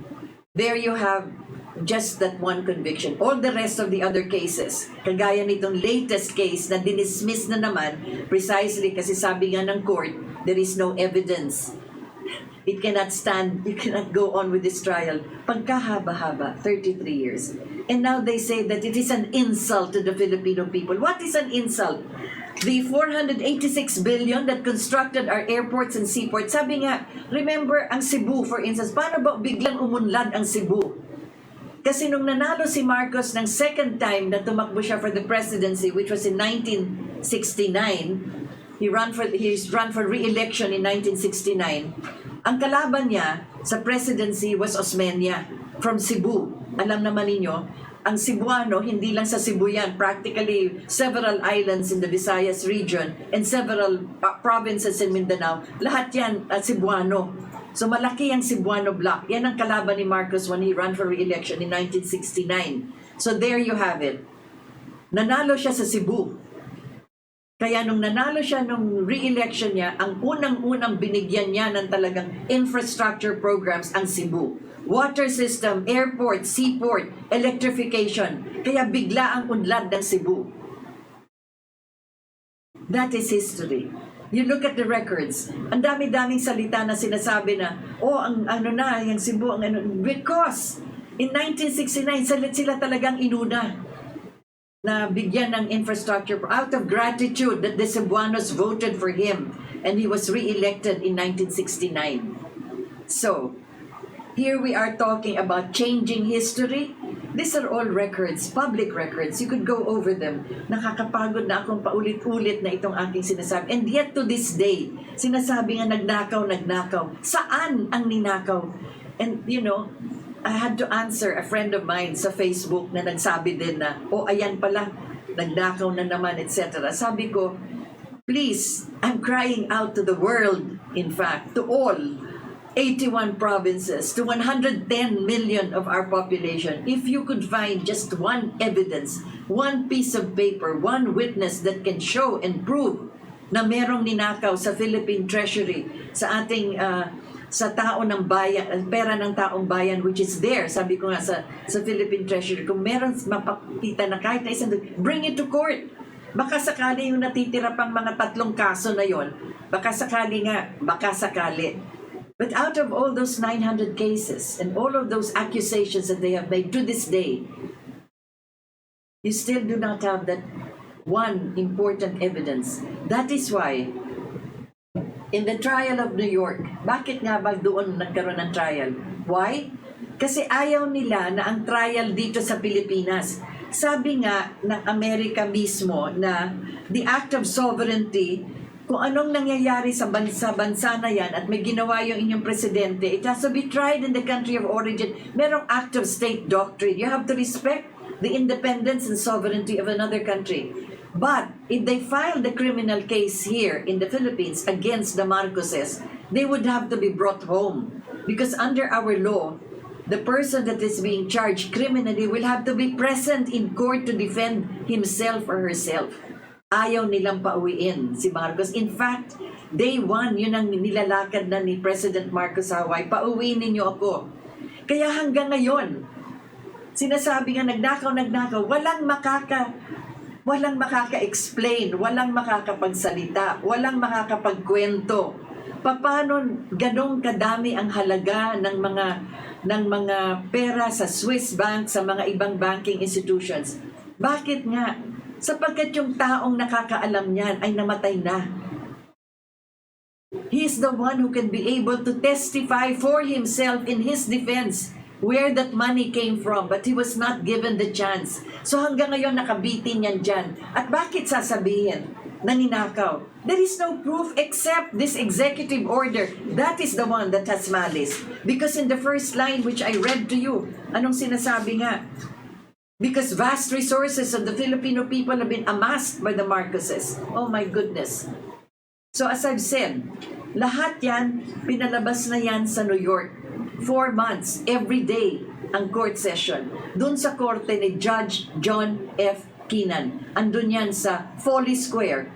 A: there you have just that one conviction. All the rest of the other cases, kagaya nitong latest case na dinismiss na naman, precisely kasi sabi nga ng court, there is no evidence. It cannot stand, you cannot go on with this trial. Pagkahaba-haba, 33 years. And now they say that it is an insult to the Filipino people. What is an insult? The 486 billion that constructed our airports and seaports. Sabi nga, remember ang Cebu, for instance, paano ba biglang umunlad ang Cebu? Kasi nung nanalo si Marcos ng second time na tumakbo siya for the presidency, which was in 1969, he's run for re-election in 1969. Ang kalaban niya sa presidency was Osmeña from Cebu. Alam naman ninyo, ang Cebuano, hindi lang sa Cebu yan, practically several islands in the Visayas region and several provinces in Mindanao, lahat yan Cebuano. So malaki ang Cebuano block. Yan ang kalaban ni Marcos when he ran for re-election in 1969. So there you have it. Nanalo siya sa Cebu. Kaya nung nanalo siya nung re-election niya, ang unang-unang binigyan niya ng talagang infrastructure programs ang Cebu. Water system, airport, seaport, electrification. Kaya bigla ang unlad ng Cebu. That is history. You look at the records. Ang dami-daming salita na sinasabi na, yung Cebu, because in 1969, sila talagang inuna na bigyan ng infrastructure out of gratitude that the Cebuanos voted for him and he was re-elected in 1969. So, here we are talking about changing history. These are all records, public records. You could go over them. Nakakapagod na akong paulit-ulit na itong aking sinasabi. And yet to this day, sinasabi nga nagnakaw. Saan ang ninakaw? And you know, I had to answer a friend of mine sa Facebook na nagsabi din na, ayan pala, nagnakaw na naman, etc. Sabi ko, please, I'm crying out to the world, in fact, to all 81 provinces, to 110 million of our population, if you could find just one evidence, one piece of paper, one witness that can show and prove na merong ninakaw sa Philippine Treasury, sa ating sa tao ng bayan, pera ng taong bayan, which is there, sabi ko nga sa Philippine Treasury, kung meron mapakita na kahit na isang, bring it to court. Baka sakali yung natitira pang mga 3 kaso na yon, baka sakali. But out of all those 900 cases and all of those accusations that they have made to this day, you still do not have that one important evidence. That is why in the trial of New York, bakit nga ba doon nagkaroon ng trial? Why? Kasi ayaw nila na ang trial dito sa Pilipinas. Sabi nga ng Amerika mismo na the act of sovereignty, kung anong nangyayari sa bansa na yan at may ginawa yung inyong presidente, it has to be tried in the country of origin. Merong act of state doctrine. You have to respect the independence and sovereignty of another country. But if they filed the criminal case here in the Philippines against the Marcoses, they would have to be brought home. Because under our law, the person that is being charged criminally will have to be present in court to defend himself or herself. Ayaw nilang pauwiin si Marcos. In fact, day 1, yun ang nilalakad na ni President Marcos sa Hawaii, pauwiin ninyo ako. Kaya hanggang ngayon, sinasabi nga nagnakaw, walang makaka-explain, walang makakapagsalita, walang makakapagkwento. Paano ganong kadami ang halaga ng mga pera sa Swiss bank, sa mga ibang banking institutions? Bakit nga? Sapagkat yung taong nakakaalam niyan ay namatay na. He is the one who can be able to testify for himself in his defense where that money came from, but he was not given the chance. So hanggang ngayon nakabitin yan dyan. At bakit sasabihin na ninakaw? There is no proof except this executive order. That is the one that has malice. Because in the first line which I read to you, anong sinasabi nga? Because vast resources of the Filipino people have been amassed by the Marcoses. Oh my goodness. So as I've said, lahat yan, pinalabas na yan sa New York. 4 months, every day, ang court session. Doon sa korte ni Judge John F. Keenan. Andun yan sa Foley Square.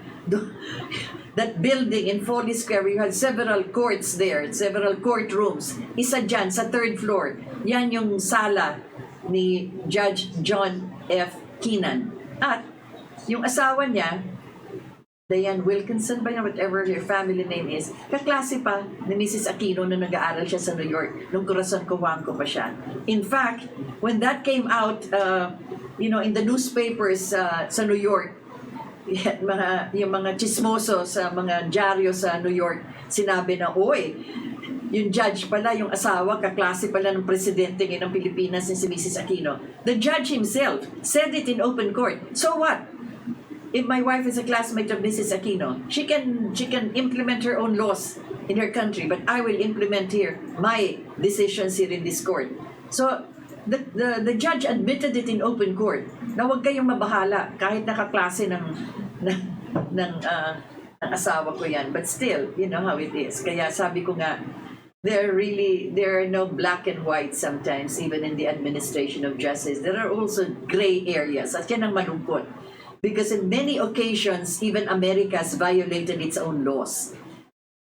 A: That building in Foley Square, we had several courts there, several courtrooms. Isa dyan sa 3rd floor. Yan yung sala ni Judge John F. Keenan. At yung asawa niya, Diane Wilkinson ba yun, whatever her family name is, kaklase pa ni Mrs. Aquino na nag-aaral siya sa New York nung Corazon Cojuangco pa siya. In fact, when that came out, in the newspapers sa New York, yung mga chismoso sa mga dyaryo sa New York, sinabi na, yung judge pala, yung asawa, kaklase pala ng presidente ng Pilipinas si Mrs. Aquino. The judge himself said it in open court. So what? If my wife is a classmate of Mrs. Aquino, she can implement her own laws in her country, but I will implement here my decisions here in this court. So the judge admitted it in open court na huwag kayong mabahala kahit nakaklase ng asawa ko yan. But still, you know how it is. Kaya sabi ko nga, there are no black and white sometimes, even in the administration of justice. There are also gray areas. At yan ang malungkot. Because in many occasions, even America has violated its own laws.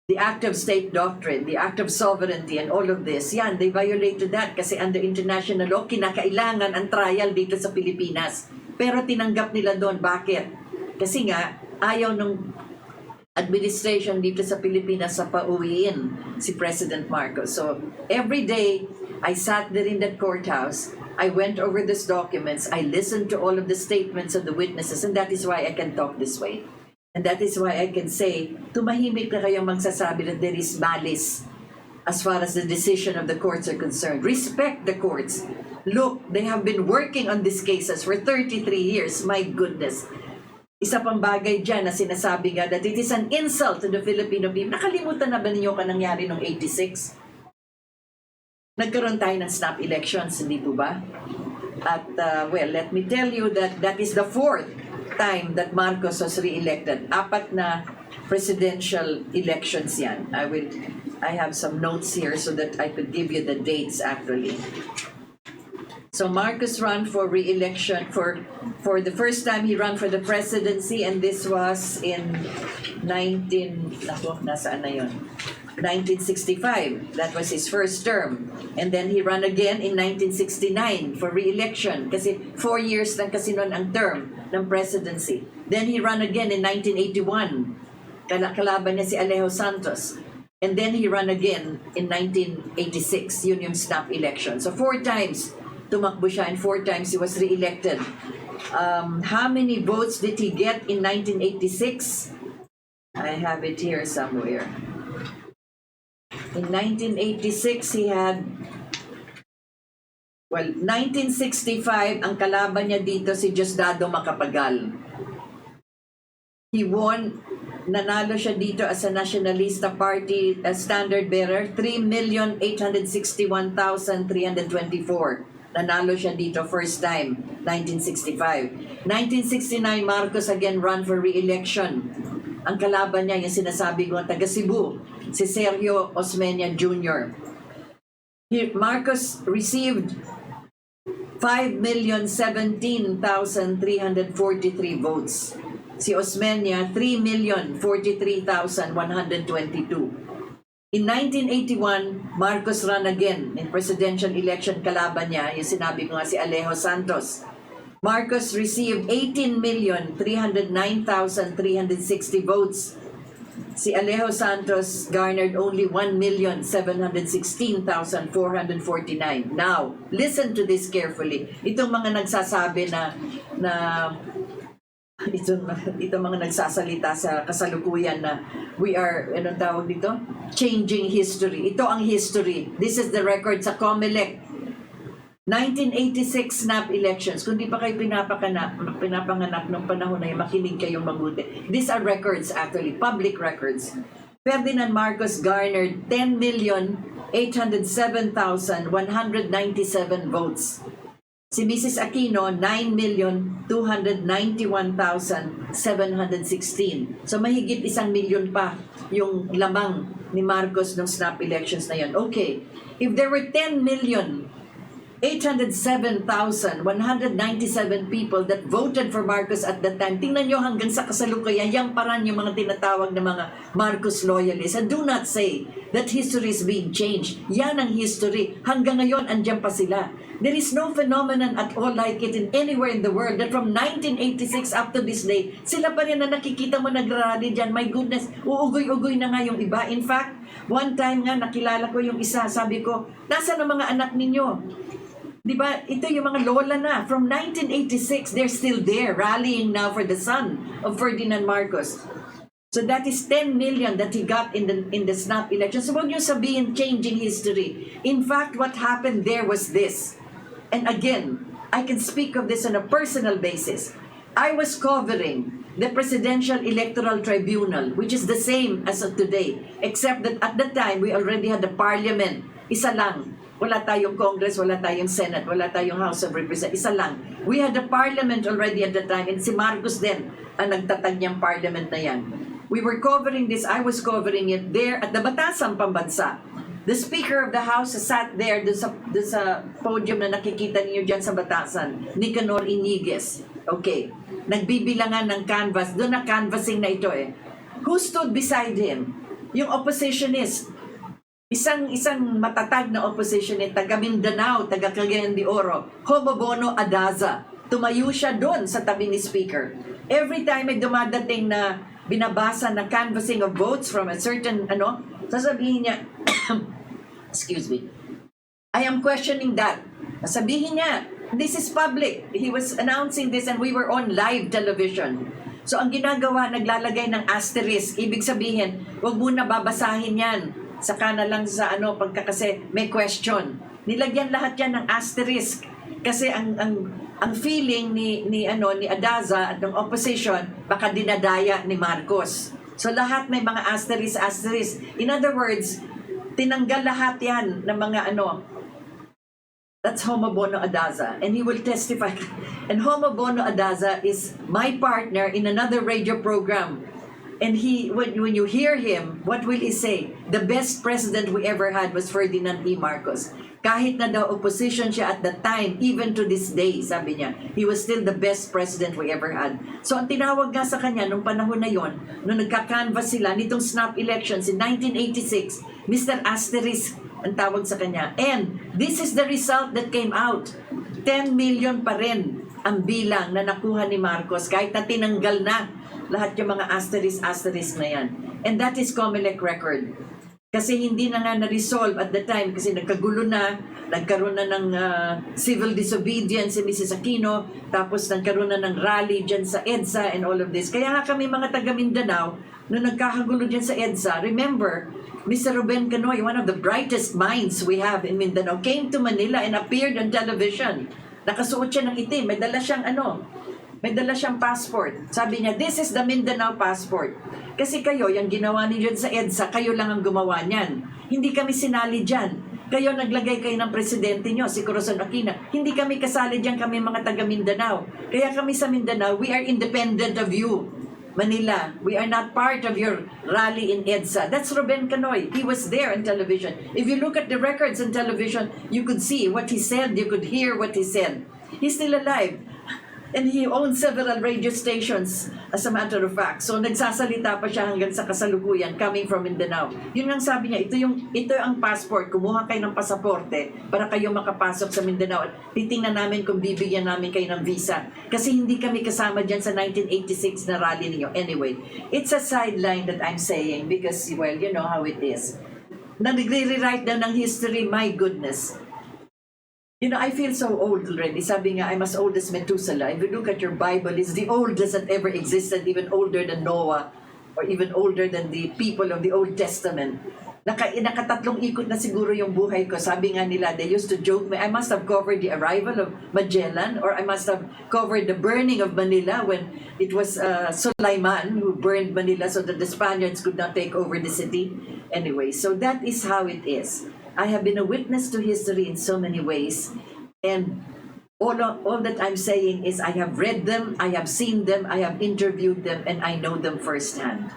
A: The act of state doctrine, the act of sovereignty, and all of this, yan, they violated that kasi under international law, kinakailangan ang trial dito sa Pilipinas. Pero tinanggap nila doon. Bakit? Kasi nga, ayaw ng administration dito sa Pilipinas sa pauwiin si President Marcos. So, every day, I sat there in that courthouse, I went over these documents, I listened to all of the statements of the witnesses, and that is why I can talk this way. And that is why I can say, tumahimik na kayong magsasabi that there is malice as far as the decision of the courts are concerned. Respect the courts. Look, they have been working on these cases for 33 years. My goodness. Isa pang bagay dyan na sinasabi nga that it is an insult to the Filipino people. Nakalimutan na ba ninyo ka nangyari noong 86? Nagkaroon tayo ng snap elections, hindi po ba? At, well, let me tell you that that is the fourth time that Marcos was re-elected. 4 na presidential elections yan. I have some notes here so that I could give you the dates actually. So Marcos ran for re-election for the first time he ran for the presidency, and this was in 1965. That was his first term. And then he ran again in 1969 for re-election kasi 4 years lang kasi noon ang term ng presidency. Then he ran again in 1981. Kalaban niya si Alejo Santos. And then he ran again in 1986, yun yung snap election. So 4 times tumakbo siya and 4 times he was re-elected. How many votes did he get in 1986? I have it here somewhere. In 1986, he had, 1965, ang kalaban niya dito si Diosdado Macapagal. He won, nanalo siya dito as a Nationalista Party standard bearer, 3,861,324. Nanalo siya dito first time, 1965. 1969, Marcos again ran for re-election. Ang kalaban niya, yung sinasabi ko, taga Cebu, si Sergio Osmeña Jr. Marcos received 5,017,343 votes. Si Osmeña, 3,043,122. In 1981, Marcos ran again in presidential election. Kalaban niya, yung sinabi ko nga si Alejo Santos. Marcos received 18,309,360 votes. Si Alejo Santos garnered only 1,716,449. Now, listen to this carefully. Itong mga nagsasabi itong mga nagsasalita sa kasalukuyan na we are, anong tawag dito? Changing history. Ito ang history. This is the record sa COMELEC. 1986 snap elections. Kung di pa kayo pinapanganak ng panahon na yun, makinig kayong mabuti. These are records actually, public records. Ferdinand Marcos garnered 10,807,197 votes. Si Mrs. Aquino, 9,291,716. So mahigit 1 million pa yung lamang ni Marcos ng snap elections na yun. Okay, if there were 10,807,197 people that voted for Marcos at that time, tingnan nyo hanggang sa kasalukuyan, yang paran yung mga tinatawag na mga Marcos loyalists. And do not say that history is being changed. Yan ang history. Hanggang ngayon, andyan pa sila. There is no phenomenon at all like it in anywhere in the world that from 1986 up to this day, sila pa rin na nakikita mo nagrarally dyan. My goodness, uugoy-ugoy na nga yung iba. In fact, one time nga nakilala ko yung isa, sabi ko, nasa na mga anak ninyo? Diba, ito yung mga lola na. From 1986, they're still there, rallying now for the son of Ferdinand Marcos. So that is 10 million that he got in the snap election. So huwag niyo sabihin changing history. In fact, what happened there was this. And again, I can speak of this on a personal basis. I was covering the Presidential Electoral Tribunal, which is the same as of today, except that at that time, we already had the parliament. Isa lang. Wala tayong Congress, wala tayong Senate, wala tayong House of Representatives. Isa lang. We had a parliament already at the time, and si Marcos din ang nagtatag niyang parliament na yan. We were covering this, I was covering it there at the Batasan Pambansa. The Speaker of the House sat there doon sa podium na nakikita niyo dyan sa Batasan, Nicanor Iniguez. Okay. Nagbibilangan ng canvas. Doon na canvassing na ito eh. Who stood beside him? Yung oppositionist. Isang matatag na oppositionist, taga Mindanao, taga Cagayan de Oro, Homobono Adaza. Tumayo siya doon sa tabi ni Speaker. Every time may dumadating na binabasa na canvassing of votes from a certain, sasabihin niya, excuse me, I am questioning that. Sabihin niya, this is public. He was announcing this and we were on live television. So ang ginagawa, naglalagay ng asterisk. Ibig sabihin, wag muna babasahin yan. Saka na lang sa pagka kasi may question. Nilagyan lahat yan ng asterisk. Kasi ang feeling ni Adaza at ng opposition, baka dinadaya ni Marcos. So lahat may mga asterisk. In other words, tinanggal lahat yan ng mga that's Homobono Adaza, and he will testify. And Homobono Adaza is my partner in another radio program. And when you hear him, what will he say? The best president we ever had was Ferdinand E. Marcos. Kahit na daw opposition siya at that time, even to this day, sabi niya, he was still the best president we ever had. So ang tinawag nga sa kanya nung panahon na yon, nung nagka-canvas sila nitong snap elections in 1986, Mr. Asterisk ang tawag sa kanya. And this is the result that came out. 10 million pa rin ang bilang na nakuha ni Marcos kahit na tinanggal na lahat yung mga asterisk na yan. And that is COMELEC record. Kasi hindi na nga na-resolve at the time kasi nagkagulo na, nagkaroon na ng civil disobedience si Mrs. Aquino, tapos nagkaroon na ng rally dyan sa EDSA and all of this. Kaya nga kami mga taga Mindanao, nung nagkakagulo dyan sa EDSA, remember, Mr. Ruben Canoy, one of the brightest minds we have in Mindanao, came to Manila and appeared on television. Nakasuot siya ng itim, may dala siyang passport. Sabi niya, this is the Mindanao passport. Kasi kayo, yung ginawa niyo dyan sa EDSA, kayo lang ang gumawa niyan. Hindi kami sinali dyan. Kayo naglagay kayo ng presidente nyo, si Corazon Aquino. Hindi kami kasali dyan, kami mga taga Mindanao. Kaya kami sa Mindanao, we are independent of you. Manila, we are not part of your rally in EDSA. That's Ruben Canoy. He was there on television. If you look at the records on television, you could see what he said, you could hear what he said. He's still alive. And he owns several radio stations, as a matter of fact. So nagsasalita pa siya hanggang sa kasalukuyan, coming from Mindanao. Yun ang sabi niya, ito ang passport. Kumuha kayo ng pasaporte para kayo makapasok sa Mindanao. At titingnan namin kung bibigyan namin kayo ng visa. Kasi hindi kami kasama dyan sa 1986 na rally niyo. Anyway, it's a sideline that I'm saying because, well, you know how it is. Nagre-rewrite daw ng history, my goodness. You know, I feel so old already. Sabi nga, I'm as old as Methuselah. If you look at your Bible, it's the oldest that ever existed, even older than Noah, or even older than the people of the Old Testament. Nakatatlong ikot na siguro yung buhay ko. Sabi nga nila, they used to joke me, I must have covered the arrival of Magellan, or I must have covered the burning of Manila when it was Sulaiman who burned Manila so that the Spaniards could not take over the city. Anyway, so that is how it is. I have been a witness to history in so many ways, and all that I'm saying is I have read them, I have seen them, I have interviewed them, and I know them firsthand.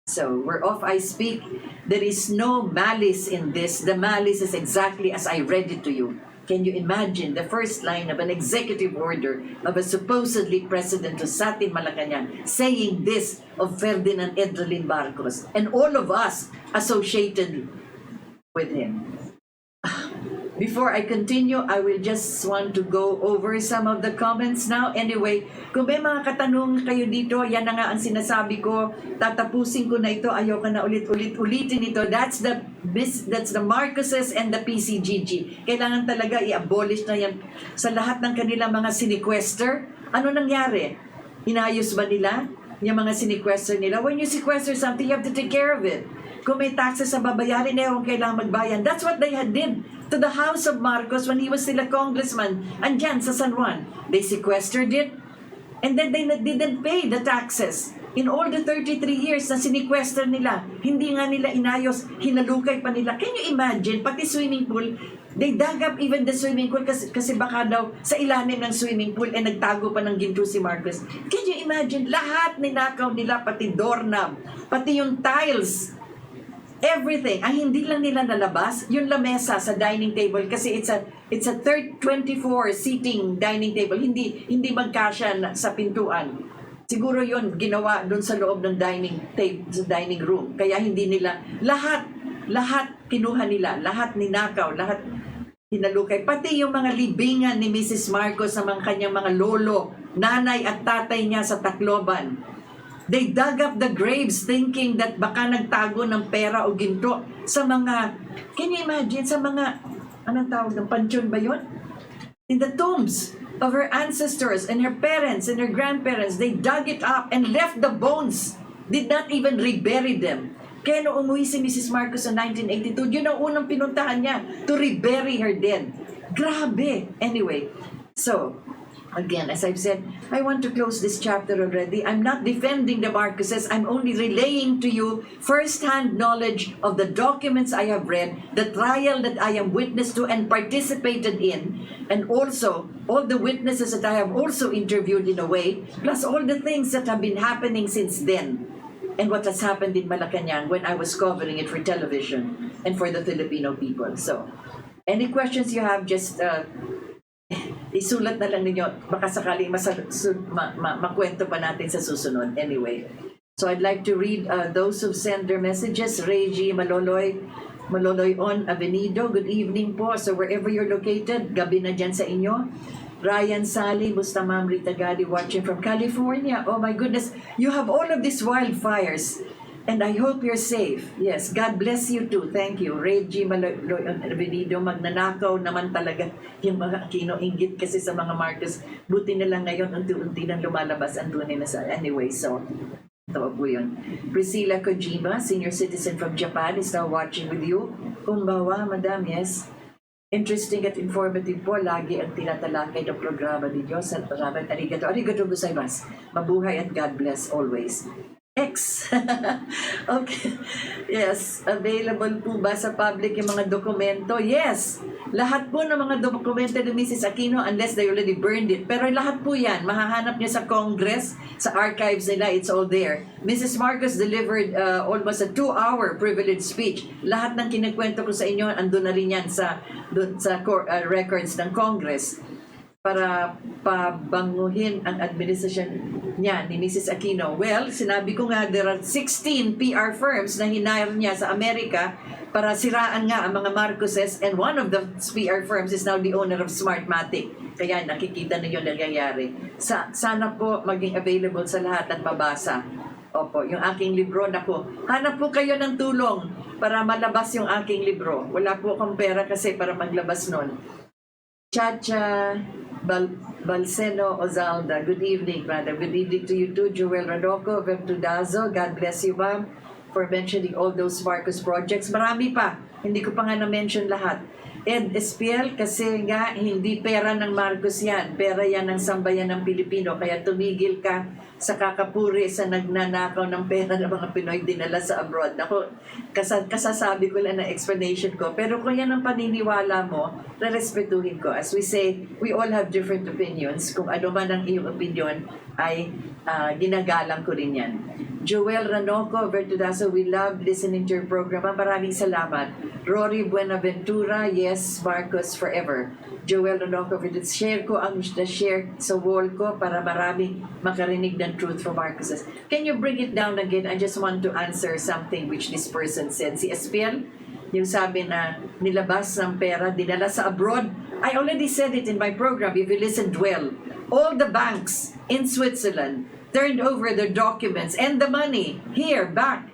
A: So, whereof I speak, there is no malice in this. The malice is exactly as I read it to you. Can you imagine the first line of an executive order of a supposedly president who sat in Malacanang saying this of Ferdinand Edrelin Marcos and all of us associated with him? Before I continue, I will just want to go over some of the comments now. Anyway, kung may mga katanungan kayo dito, yan na nga ang sinasabi ko. Tatapusin ko na ito. Ayoko na ulitin ito. That's the Marcoses and the PCGG. Kailangan talaga i-abolish na yan sa lahat ng kanilang mga siniquester. Ano nangyari? Inayos ba nila yung mga siniquester nila? When you sequester something, you have to take care of it. Kung may taxes na babayarin, kailangan magbayan. That's what they had did to the house of Marcos when he was still a congressman. Andyan sa San Juan. They sequestered it, and then they didn't pay the taxes. In all the 33 years na siniquester nila, hindi nga nila inayos, hinalukay pa nila. Can you imagine, pati swimming pool, They dug up even the swimming pool kasi baka daw sa ilalim ng swimming pool nagtago pa ng ginto si Marcos. Can you imagine? Lahat ninakaw nila, pati doorknob, pati yung tiles, everything. Ang hindi lang nila nalabas, yung lamesa sa dining table kasi it's a 24 seating dining table. Hindi magkasya sa pintuan. Siguro yon ginawa doon sa loob ng dining room. Kaya hindi nila lahat kinuha nila, lahat ninakaw, lahat hinalukay. Pati yung mga libingan ni Mrs. Marcos sa mga kanyang mga lolo, nanay at tatay niya sa Tacloban. They dug up the graves thinking that baka nagtago ng pera o ginto sa mga, can you imagine, sa mga, anong tawag ng pansyon ba yun? In the tombs of her ancestors and her parents and her grandparents, they dug it up and left the bones. Did not even rebury them. Kaya nung umuwi si Mrs. Marcos sa 1982, yun ang unang pinuntahan niya to rebury her dead. Grabe! Anyway, so, again, as I've said, I want to close this chapter already. I'm not defending the Marcoses. I'm only relaying to you first-hand knowledge of the documents I have read, the trial that I am witness to and participated in, and also all the witnesses that I have also interviewed in a way, plus all the things that have been happening since then. And what has happened in Malacanang when I was covering it for television and for the Filipino people. So, any questions you have, just isulat na lang ninyo. Baka sakaling makwento pa natin sa susunod. Anyway, so I'd like to read those who send their messages. Reggie Maloloy on Avenido, good evening po. So wherever you're located, gabi na dyan sa inyo. Ryan Sally, musta ma'am, Rita Gadi, watching from California. Oh my goodness, you have all of these wildfires. And I hope you're safe. Yes, God bless you too. Thank you. Reggie Malvenido, magnanakaw naman talaga yung mga kinoinggit kasi sa mga Marcos. Buti na lang ngayon, unti-unti nang lumalabas ang tunay na sa... Anyway, so, ito po yun. Priscilla Kojima, senior citizen from Japan, is now watching with you. Kumbawa, madam, yes. Interesting at informative po. Lagi ang tinatalakay ng programa ninyo. Salamat. Arigato gozaimasu. Mabuhay at God bless always. X. Okay. Yes. Available po ba sa public yung mga dokumento? Yes. Lahat po ng mga dokumento ni Mrs. Aquino unless they already burned it. Pero lahat po yan, mahahanap niyo sa Congress, sa archives nila, it's all there. Mrs. Marcos delivered almost a 2-hour privileged speech. Lahat ng kinikwento ko sa inyo, andun na rin yan sa records ng Congress para pabanguhin ang administrasyon niya ni Mrs. Aquino. Well, sinabi ko nga, there are 16 PR firms na hinire niya sa Amerika para siraan nga ang mga Marcoses, and one of the PR firms is now the owner of Smartmatic. Kaya nakikita na yun nangyayari. Sana po maging available sa lahat at mabasa. Opo, yung aking libro, naku, hanap po kayo ng tulong para malabas yung aking libro. Wala po akong pera kasi para maglabas nun. Chacha Balseno Ozalda, good evening, brother. Good evening to you too, Joel Radoco, Ventudazo. God bless you, ma'am, for mentioning all those Marcos projects. Marami pa, hindi ko pa nga na-mention lahat. Ed Espiel, kasi nga hindi pera ng Marcos yan, pera yan ng sambayan ng Pilipino, kaya tumigil ka sa kakapuri sa nagnanakaw ng pera ng mga Pinoy dinala sa abroad. Ako, kasasabi ko lang na explanation ko, pero kung yan ang paniniwala mo, rerespetuhin ko. As we say, we all have different opinions. Kung ano man ang iyong opinion, ay ginagalang ko rin yan. Joel Ranoco, Vertudaso, we love listening to your program. Maraming salamat. Rory Buenaventura, yes, Marcos forever. Joel Ranoco, share ko ang share sa wall ko para marami makarinig ng truth from Marcoses. Can you bring it down again? I just want to answer something which this person said. Si Espiel, yung sabi na nilabas ng pera, dinala sa abroad. I already said it in my program, if you listened well. All the banks in Switzerland turned over their documents and the money here back.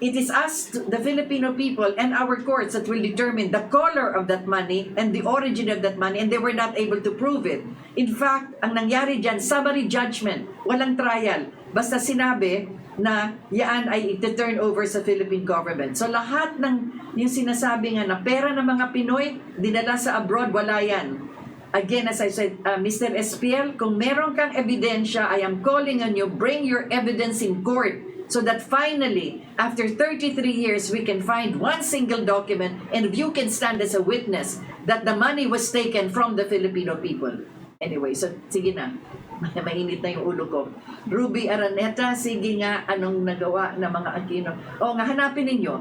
A: It is us, the Filipino people, and our courts that will determine the color of that money and the origin of that money, and they were not able to prove it. In fact, ang nangyari dyan, summary judgment, walang trial. Basta sinabi na yan ay iti-turn over sa Philippine government. So lahat ng yung sinasabi nga na pera ng mga Pinoy, dinala sa abroad, wala yan. Again, as I said, Mr. Espiel, kung meron kang ebidensya, I am calling on you, bring your evidence in court. so that finally, after 33 years, we can find one single document and you can stand as a witness that the money was taken from the Filipino people. Anyway, so sige na. Mainit na yung ulo ko. Ruby Araneta, sige nga, anong nagawa ng mga Aquino? O nga, hanapin ninyo.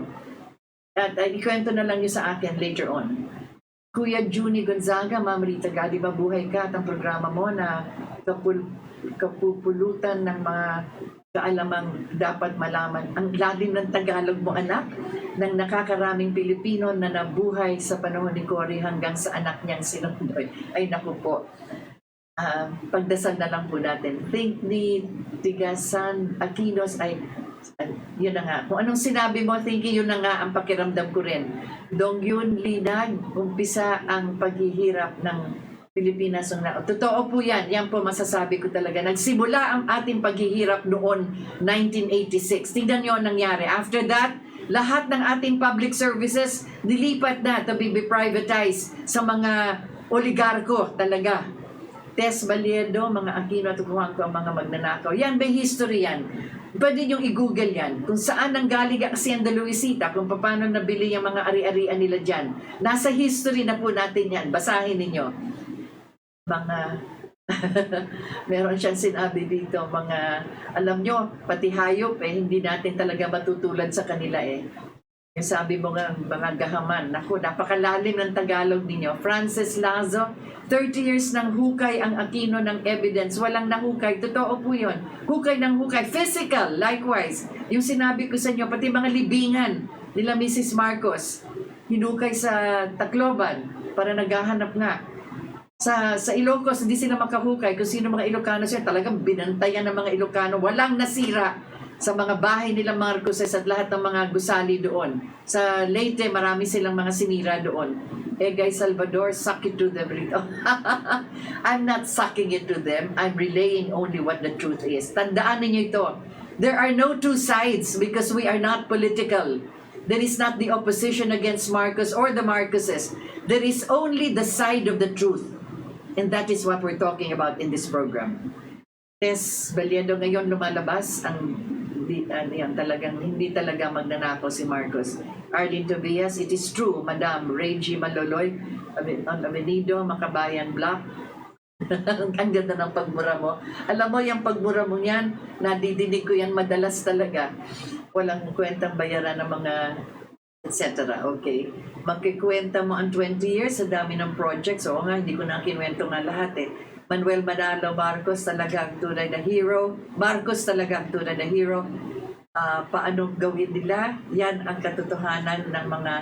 A: At ikwento na lang nyo sa akin later on. Kuya Junie Gonzaga, Ma'am Rita Gadi, mabuhay ka at ang programa mo na kapupulutan ng mga kaalamang dapat malaman. Ang lalim ng Tagalog mo, anak, ng nakakaraming Pilipino na nabuhay sa panahon ni Cory hanggang sa anak niyang sinundoy. Ay, naku po. Pagdasal na lang po natin. Think ni Tigasan Aquinos ay yun na nga. Kung anong sinabi mo, thinking yun na nga ang pakiramdam ko rin. Dong yun, Linag, umpisa ang paghihirap ng Pilipinas. Totoo po yan. Yan po masasabi ko talaga. Nagsimula ang ating paghihirap noon, 1986. Tingnan nyo ang nangyari. After that, lahat ng ating public services nilipat na to be privatized sa mga oligarko talaga. Tess Baliedo, mga Aquino at kukuhan ko ang mga magnanakaw. Yan, may history yan. Pwede niyong i-google yan. Kung saan nanggaling ang Hacienda Luisita, kung paano nabili yung mga ari-arian nila dyan. Nasa history na po natin yan. Basahin ninyo. Mga, meron siyang sinabi dito, mga, alam nyo, pati hayop, hindi natin talaga matutulad sa kanila Yung sabi mo nga, mga gahaman. Naku, napakalalim ng Tagalog ninyo. Francis Lazo, 30 years ng hukay ang Aquino ng evidence. Walang nahukay. Totoo po yun. Hukay ng hukay. Physical, likewise. Yung sinabi ko sa inyo, pati mga libingan nila Mrs. Marcos, hinukay sa Tacloban para naghahanap nga. Sa Ilocos, hindi sila makahukay. Kung sino mga Ilocano siya, talagang binantayan ng mga Ilocano. Walang nasira sa mga bahay nila Marcoses at lahat ng mga gusali doon. Sa Leyte, marami silang mga sinira doon. Guys, Salvador, suck it to them. I'm not sucking it to them. I'm relaying only what the truth is. Tandaan niyo ito. There are no two sides because we are not political. There is not the opposition against Marcos or the Marcoses. There is only the side of the truth. And that is what we're talking about in this program. Tess Baliedo, ngayon lumalabas ang hindi talaga magnanakaw si Marcos. Arlene Tobias, it is true, Madam Reggie Maloloy, on Avenido, Makabayan Block. Ang ganda ng pagmura mo. Alam mo, yung pagmura mo yan, nadidinig ko yan madalas talaga. Walang kwentang bayaran ng mga etc. Okay. Magkikwenta mo ang 20 years sa dami ng projects. Oo nga, hindi ko na kinuwento nga lahat Manuel Manalo Marcos talaga ang tunay na hero. Marcos talaga ang tunay na hero. Paano gawin nila? Yan ang katotohanan ng mga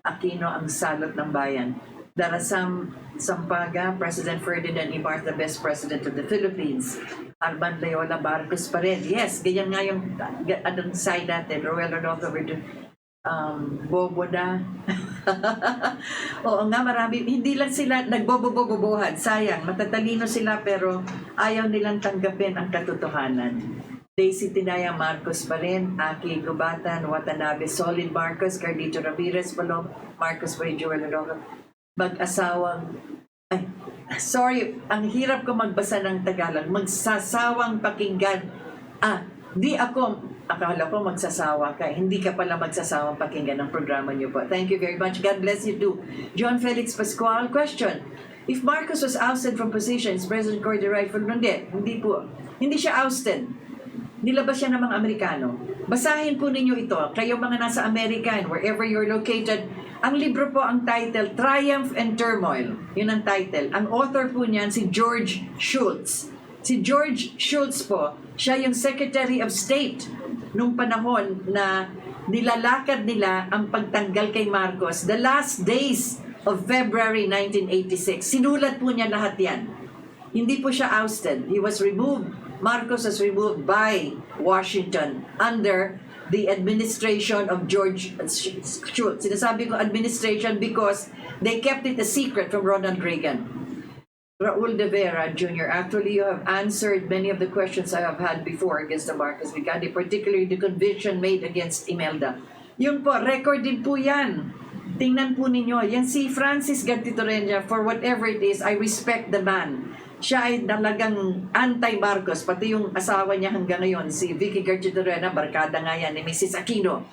A: Aquino, ang salot ng bayan. Darasam Sampaga, President Ferdinand E. Martha, best president of the Philippines. Arman Loyola Marcos pa rin. Yes, ganyan nga yung anong side natin. Roel Rodolfo bobo na. Oo nga, marami. Hindi lang sila nagbobobobobohan. Sayang, matatalino sila pero ayaw nilang tanggapin ang katotohanan. Daisy Tinaya Marcos pa rin, Aki Gubatan, Watanabe, Solid Marcos, Carlito Ramirez, Palom, Marcos pa rin, Joel Rodolfo. Mag-asawang, sorry, ang hirap ko magbasa ng Tagalog. Magsasawang pakinggan. Akala ko magsasawa ka. Hindi ka pala magsasawang pakinggan ng programa niyo po. Thank you very much. God bless you too. John Felix Pascual, question. If Marcos was ousted from position, is President Cory the rightful? Hindi po. Hindi siya ousted. Nilabas siya ng mga Amerikano. Basahin po ninyo ito. Kayo mga nasa Amerika and wherever you're located, ang libro po, ang title, Triumph and Turmoil. Yun ang title. Ang author po niyan, si George Shultz. Si George Shultz po, siya yung Secretary of State nung panahon na nilalakad nila ang pagtanggal kay Marcos. The last days of February 1986. Sinulat po niya lahat yan. Hindi po siya ousted. He was removed. Marcos was removed by Washington under the administration of George Shultz. Sinasabi ko administration because they kept it a secret from Ronald Reagan. Raul De Vera Jr., actually you have answered many of the questions I have had before against the Marcos Gadi, particularly the conviction made against Imelda. Yun po, record din po yan. Tingnan po ninyo. Yan si Francis Gadi Torreña, for whatever it is, I respect the man. siya ay talagang anti-Marcos, pati yung asawa niya hanggang ngayon, si Vicky Garchitorena, barkada nga yan ni Mrs. Aquino.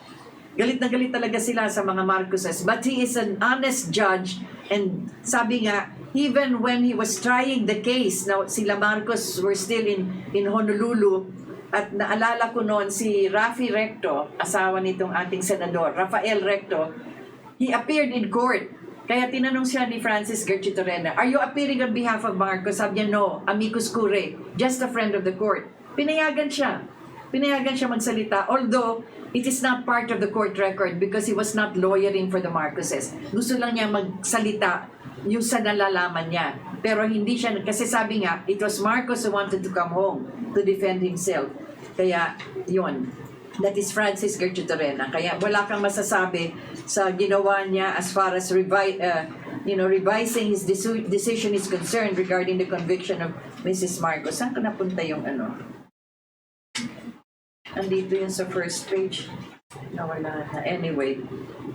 A: Galit na galit talaga sila sa mga Marcoses. But he is an honest judge, and sabi nga, even when he was trying the case, now sila Marcos were still in Honolulu, at naalala ko noon si Rafi Recto, asawa nitong ating senador, Rafael Recto, he appeared in court. Kaya tinanong siya ni Francis Garchitorena, "Are you appearing on behalf of Marcos?" Sabi niya, "No, amicus curiae, just a friend of the court." Pinayagan siya. Pinayagan siya magsalita, although it is not part of the court record because he was not lawyering for the Marcoses. Gusto lang niya magsalita yung sa nalalaman niya. Pero hindi siya, kasi sabi nga, it was Marcos who wanted to come home to defend himself. Kaya, yun. That is Francis Garchitorena. Kaya wala kang masasabi sa ginawa niya as far as revising his decision is concerned regarding the conviction of Mrs. Marcos. Saan ka napunta yung ano? Andito yun sa first page. Nawala na. Anyway,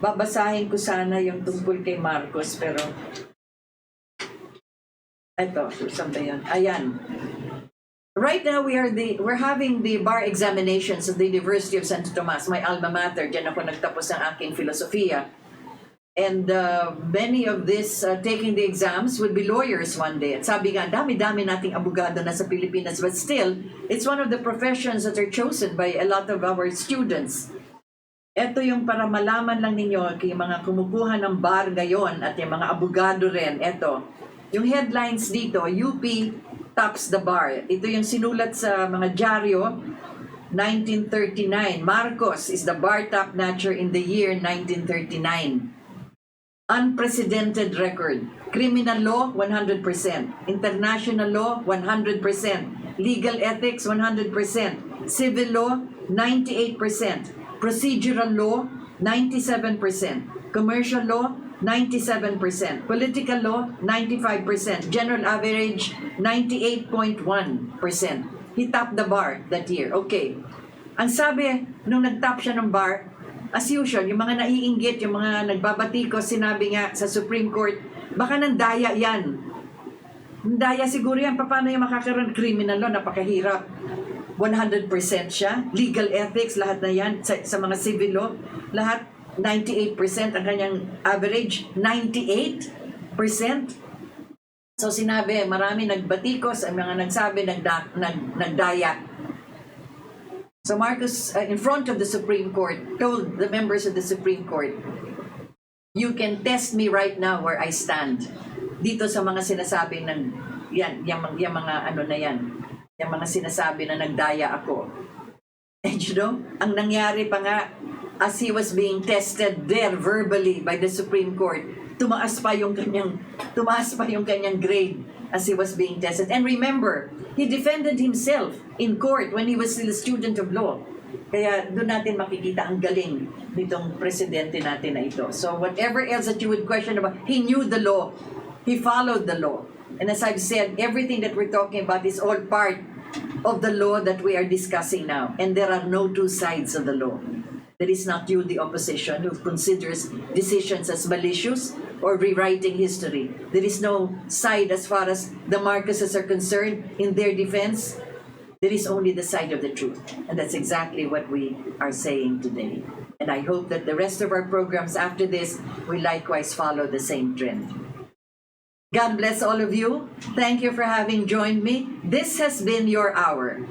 A: babasahin ko sana yung tungkol kay Marcos, pero eto, saan ba yun? Ayan. Right now, we're having the bar examinations at the University of Santo Tomas, my alma mater. Diyan ako nagtapos ng aking filosofiya. And many of this taking the exams would be lawyers one day. At sabi nga, dami-dami nating abogado na sa Pilipinas. But still, it's one of the professions that are chosen by a lot of our students. Ito yung para malaman lang ninyo kay mga kumukuha ng bar ngayon at yung mga abogado rin. Ito, yung headlines dito, UP tops the bar. Ito yung sinulat sa mga dyaryo, 1939. Marcos is the bar top notcher in the year 1939. Unprecedented record. Criminal law, 100%. International law, 100%. Legal ethics, 100%. Civil law, 98%. Procedural law, 97%. Commercial law, 97%. Political law, 95%. General average, 98.1%. He topped the bar that year. Okay. Ang sabi, nung nag-top siya ng bar, as usual, yung mga naiinggit, yung mga nagbabatikos, sinabi nga sa Supreme Court, baka nandaya yan. Nandaya siguro yan. Paano yung makakaroon? Criminal law, napakahirap. 100% siya. Legal ethics, lahat na yan. Sa mga civil law, lahat 98% ang kanyang average, 98%. So sinabi, marami nagbatikos, ang mga nagsabi, nagdaya. So Marcos, in front of the Supreme Court, told the members of the Supreme Court, "You can test me right now where I stand." Dito sa mga sinasabi ng, yung mga ano na yan, yung mga sinasabi na nagdaya ako. And you know, ang nangyari pa nga, as he was being tested there verbally by the Supreme Court, tumaas pa yung kanyang grade as he was being tested. And remember, he defended himself in court when he was still a student of law. Kaya doon natin makikita ang galing nitong presidente natin na ito. So whatever else that you would question about, he knew the law. He followed the law. And as I've said, everything that we're talking about is all part of the law that we are discussing now. And there are no two sides of the law. There is not you, the opposition, who considers decisions as malicious or rewriting history. There is no side as far as the Marcoses are concerned in their defense. There is only the side of the truth. And that's exactly what we are saying today. And I hope that the rest of our programs after this will likewise follow the same trend. God bless all of you. Thank you for having joined me. This has been your hour.